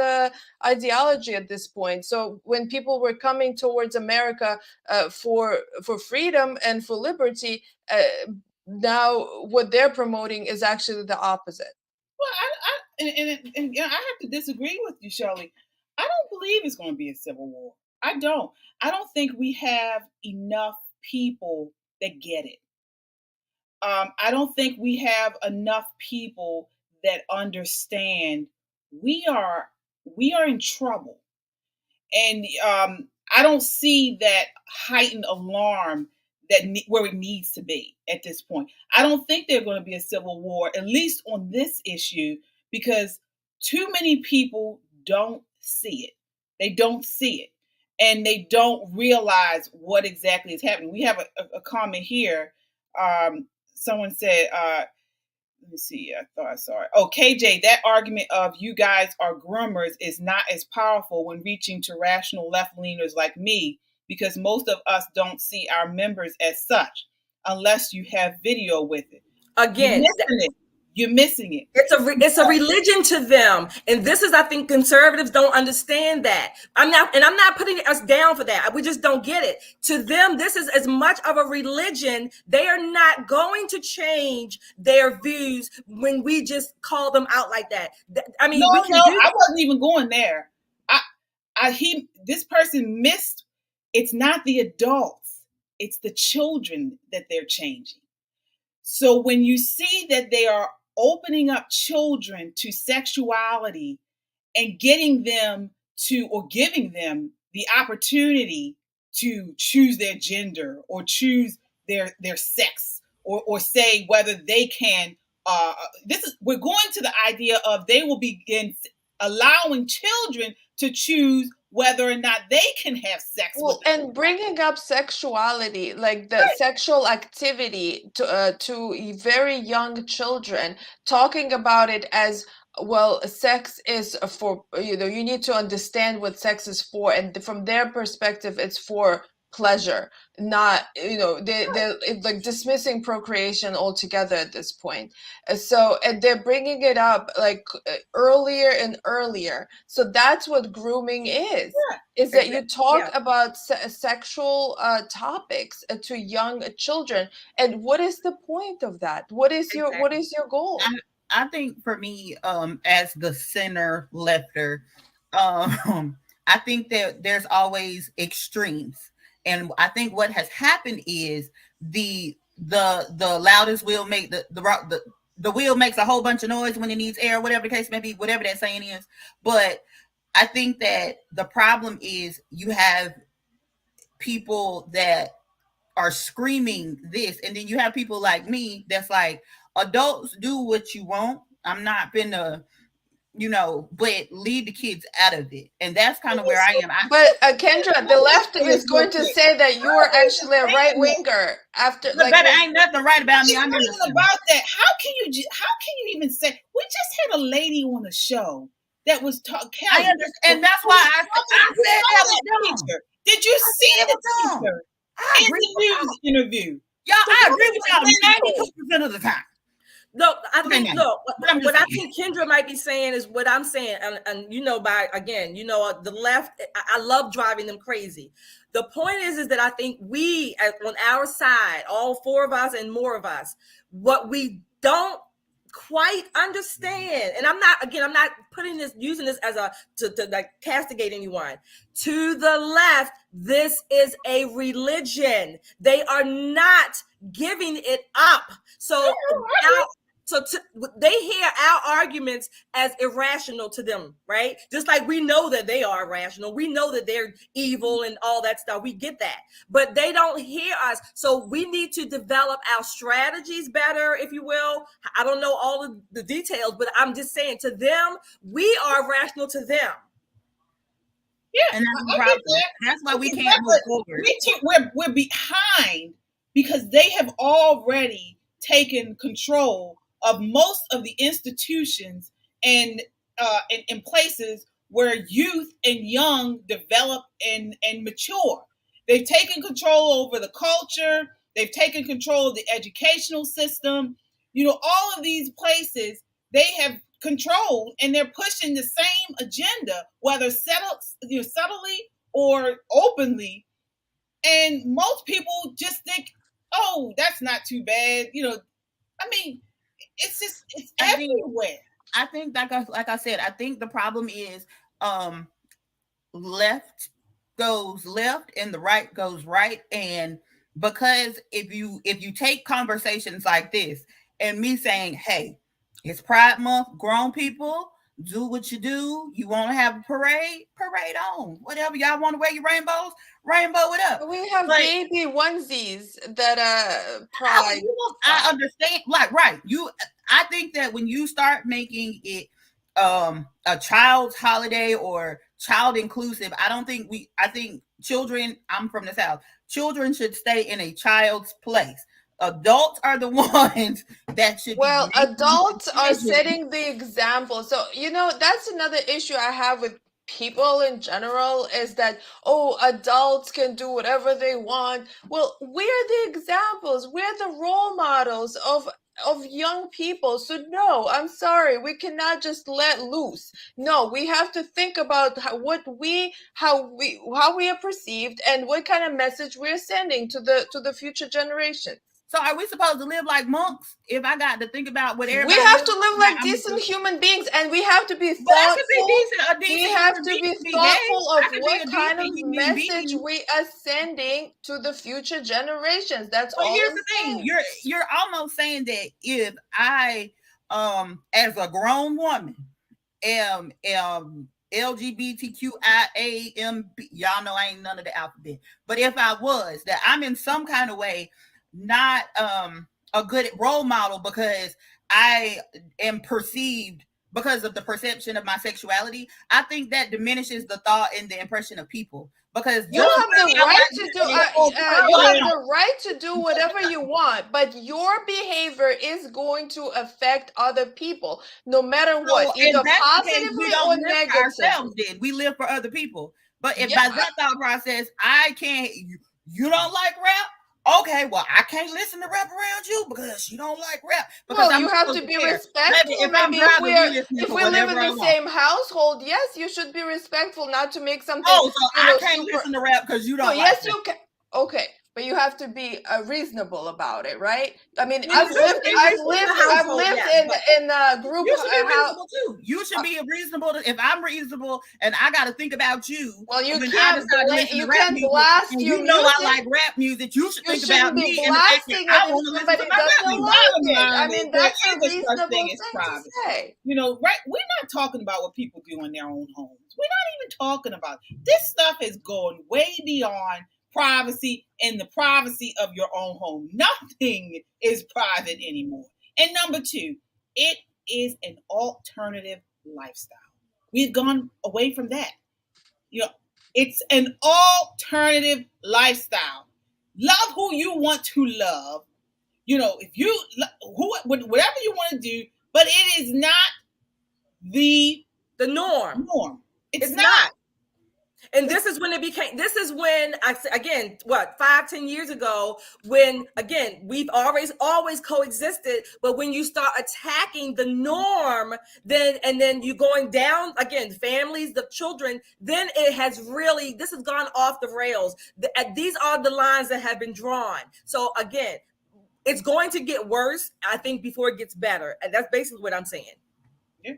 ideology at this point. So when people were coming towards America for freedom and for liberty, now what they're promoting is actually the opposite. Well, I have to disagree with you, Shirley. I don't believe it's going to be a civil war. I don't think we have enough people that get it. I don't think we have enough people that understand we are in trouble. And I don't see that heightened alarm where it needs to be at this point. I don't think there's going to be a civil war, at least on this issue, because too many people don't see it. They don't see it. and they don't realize what exactly is happening. We have a comment here. Someone said, let me see, I thought I saw it. Oh, KJ, that argument of you guys are groomers is not as powerful when reaching to rational left-leaners like me, because most of us don't see our members as such unless you have video with it. Again, you're missing it. It's a religion to them, and this is, I think, conservatives don't understand that. I'm not putting us down for that. We just don't get it. To them, this is as much of a religion. They are not going to change their views when we just call them out like that. I mean, I wasn't even going there. This person missed. It's not the adults; it's the children that they're changing. So when you see that they are opening up children to sexuality and giving them the opportunity to choose their gender or choose their sex or say whether they can, we're going to the idea of they will begin allowing children to choose whether or not they can have sex with them. And bringing up sexuality, like the sexual activity to very young children, talking about it as, well, sex is for, you need to understand what sex is for, and from their perspective, it's for pleasure, not, they're like dismissing procreation altogether at this point. And they're bringing it up like earlier and earlier. So that's what grooming is that you talk about sexual topics to young children. And what is the point of that? What is your goal? I think for me, as the center lefter, I think that there's always extremes. And I think what has happened is the loudest wheel make the wheel makes a whole bunch of noise when it needs air, whatever the case may be, whatever that saying is. But I think that the problem is you have people that are screaming this, and then you have people like me that's like, adults, do what you want. I'm not gonna, but leave the kids out of it. And that's kind of where I am. But Kendra, the left is going to say that you are actually a right-winger after. But ain't nothing right about me. I'm not about that. How can you even say? We just had a lady on the show that was talking. I understand, and that's why I said that was teacher. Did you see the teacher in the news interview? Y'all, I agree with y'all 92% of the time. No, I think what I think Kendra might be saying is what I'm saying, and the left. I love driving them crazy. The point is that I think we, on our side, all four of us and more of us, what we don't quite understand, and I'm not using this as to like castigate anyone. To the left, this is a religion. They are not giving it up. So they hear our arguments as irrational to them, right? Just like we know that they are irrational. We know that they're evil and all that stuff. We get that. But they don't hear us. So we need to develop our strategies better, if you will. I don't know all of the details, but I'm just saying, to them, we are rational to them. Yeah, and that's the problem. That's why we can't move forward. We're behind because they have already taken control of most of the institutions and in places where youth and young develop and mature. They've taken control over the culture. They've taken control of the educational system. All of these places they have controlled, and they're pushing the same agenda, whether subtly or openly. And most people just think, oh, that's not too bad. It's everywhere. I think, like I said, I think the problem is left goes left and the right goes right. And because if you take conversations like this and me saying, hey, it's Pride Month, grown people, do what you do. You want to have a parade on. Whatever y'all want to wear your rainbows, rainbow it up. We have baby onesies that pride. I understand. Like, right. I think that when you start making it a child's holiday or child inclusive. I think children, I'm from the South, children should stay in a child's place. Adults are the ones that should Well, be adults are decisions. setting the example. So, that's another issue I have with people in general is that, oh, adults can do whatever they want. Well, we're the examples. We're the role models of young people. So no, I'm sorry, we cannot just let loose. No, we have to think about how we are perceived and what kind of message we're sending to the future generation. So are we supposed to live like monks? If I got to think about what everybody We have to live like decent human beings, and we have to be thoughtful. We have to be thoughtful of what kind of message we are sending to the future generations. That's all. Here's the thing: you're almost saying that if I, as a grown woman, am LGBTQIA, y'all know I ain't none of the alphabet, but if I was, that I'm in some kind of way not a good role model because I am perceived because of the perception of my sexuality, I think that diminishes the thought and the impression of people. Because you have the right to do you have the right to do whatever you want, but your behavior is going to affect other people, no matter what, either positively or negatively. Ourselves, then we live for other people. But if by that thought process, I can't. You don't like rap. Okay, well, I can't listen to rap around you because you don't like rap. Because well, you have to be respectful. If we live in the same household, yes, you should be respectful, not to make something. Oh, so I can't listen to rap because you don't. Yes, you can. Okay, but you have to be reasonable about it, right? I mean, I've lived in a group. You should be reasonable too. You should be reasonable. If I'm reasonable and I got to think about you, well, you can't blast your music. You know I like rap music. You should think about me and the fact that I want to listen to my rap music. I mean, that's a reasonable thing to say. Right? We're not talking about what people do in their own homes. We're not even talking about this stuff. Is going way beyond privacy and the privacy of your own home. Nothing is private anymore. And number two, it is an alternative lifestyle. We've gone away from that. It's an alternative lifestyle. Love who you want to love. If you whatever you want to do, but it is not the norm. It's not. And this is when again, 5-10 years ago, when again, we've always coexisted, but when you start attacking the norm, then you're going down again, families, the children, then this has gone off the rails. These are the lines that have been drawn. So again, it's going to get worse, I think, before it gets better. And that's basically what I'm saying. Yeah.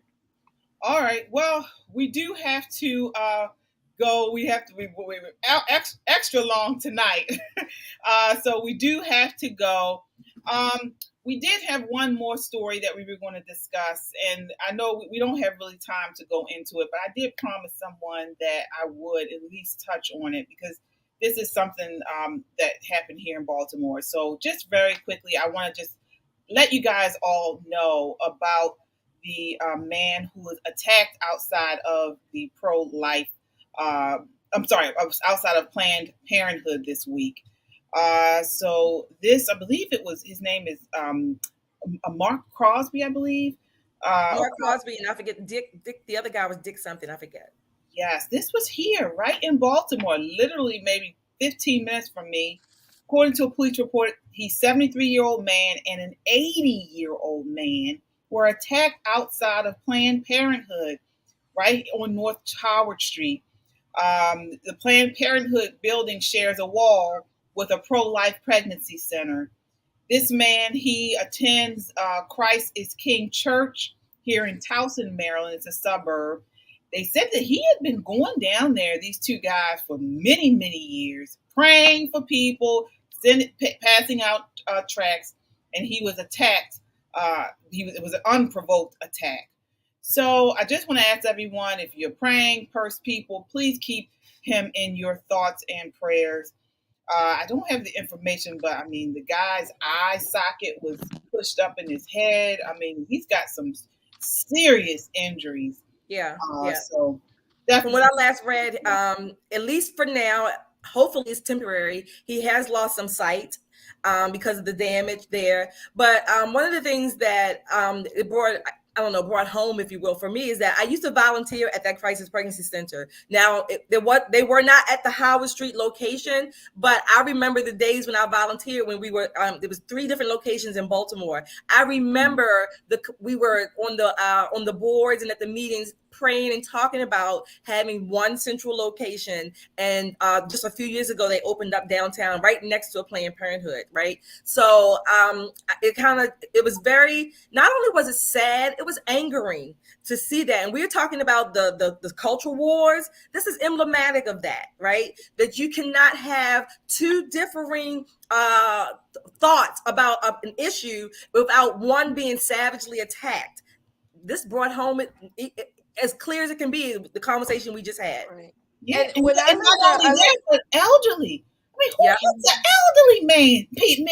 All right. Well, we do have to go. We have to be extra long tonight. So we do have to go. We did have one more story that we were going to discuss, and I know we don't have really time to go into it, but I did promise someone that I would at least touch on it because this is something that happened here in Baltimore. So just very quickly, I want to just let you guys all know about the man who was attacked outside of the pro-life outside of Planned Parenthood this week. So this, I believe his name is Mark Crosby, I believe. Mark Crosby, and I forget Dick, the other guy was Dick something, I forget. Yes, this was here, right in Baltimore, literally maybe 15 minutes from me. According to a police report, he's a 73-year-old man and an 80-year-old man were attacked outside of Planned Parenthood, right on North Howard Street. The Planned Parenthood building shares a wall with a pro-life pregnancy center. This man, he attends Christ is King Church here in Towson, Maryland. It's a suburb. They said that he had been going down there, these two guys, for many, many years, praying for people, passing out tracts, and he was attacked. It was an unprovoked attack. So I just want to ask everyone, if you're praying for people, please keep him in your thoughts and prayers. I don't have the information, but I mean, the guy's eye socket was pushed up in his head. I mean, he's got some serious injuries. Yeah. So from what I last read, at least for now, hopefully it's temporary. He has lost some sight because of the damage there. But one of the things that it brought home, if you will, for me is that I used to volunteer at that crisis pregnancy center. Now, they were not at the Howard Street location, but I remember the days when I volunteered when we were, there was 3 different locations in Baltimore. I remember we were on the boards and at the meetings praying and talking about having one central location. And just a few years ago, they opened up downtown right next to a Planned Parenthood, right? So it was very, not only was it sad, it was angering to see that. And we're talking about the cultural wars. This is emblematic of that, right? That you cannot have 2 differing thoughts about an issue without one being savagely attacked. This brought home as clear as it can be, the conversation we just had. Right. Yeah, and not only that, but elderly. I mean, who is the elderly men? They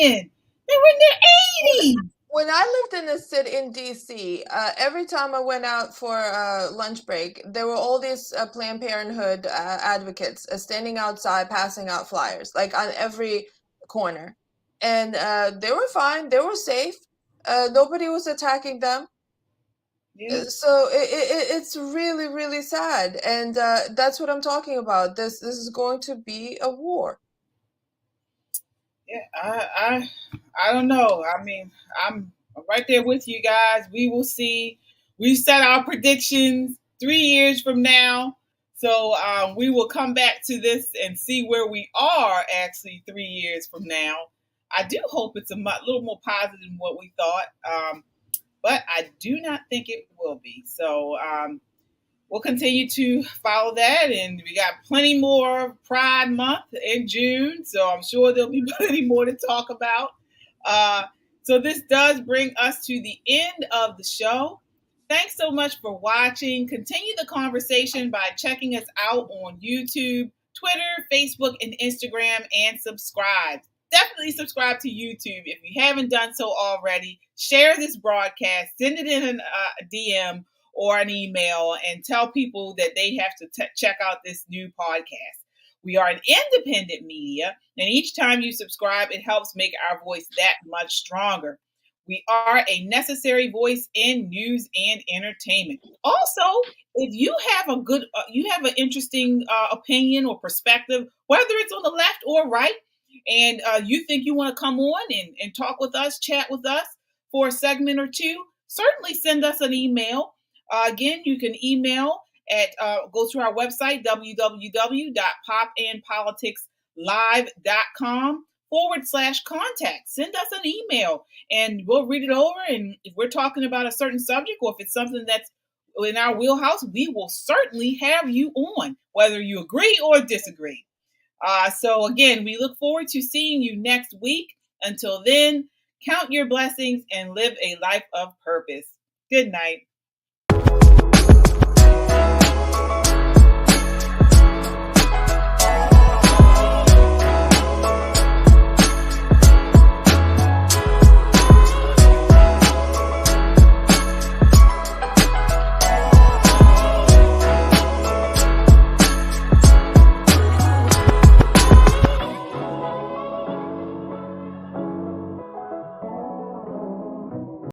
were in their 80s. When I lived in the city in DC, every time I went out for lunch break, there were all these Planned Parenthood advocates standing outside, passing out flyers, like on every corner. And they were fine. They were safe. Nobody was attacking them. Yeah. So it's really, really sad. And that's what I'm talking about. This is going to be a war. Yeah, I don't know. I mean, I'm right there with you guys. We will see. We've set our predictions 3 years from now. So we will come back to this and see where we are actually 3 years from now. I do hope it's a little more positive than what we thought. But I do not think it will be. So we'll continue to follow that. And we got plenty more Pride Month in June. So I'm sure there'll be plenty more to talk about. So this does bring us to the end of the show. Thanks so much for watching. Continue the conversation by checking us out on YouTube, Twitter, Facebook, and Instagram, and subscribe. Definitely subscribe to YouTube if you haven't done so already. Share this broadcast, send it in a DM or an email, and tell people that they have to check out this new podcast. We are an independent media, and each time you subscribe, it helps make our voice that much stronger. We are a necessary voice in news and entertainment. Also, if you have an interesting opinion or perspective, whether it's on the left or right, and you think you want to come on and talk with us, chat with us for a segment or two, certainly send us an email. Again, you can email at go to our website, www.popandpoliticslive.com/contact. Send us an email and we'll read it over. And if we're talking about a certain subject or if it's something that's in our wheelhouse, we will certainly have you on, whether you agree or disagree. So again, we look forward to seeing you next week. Until then, count your blessings and live a life of purpose. Good night.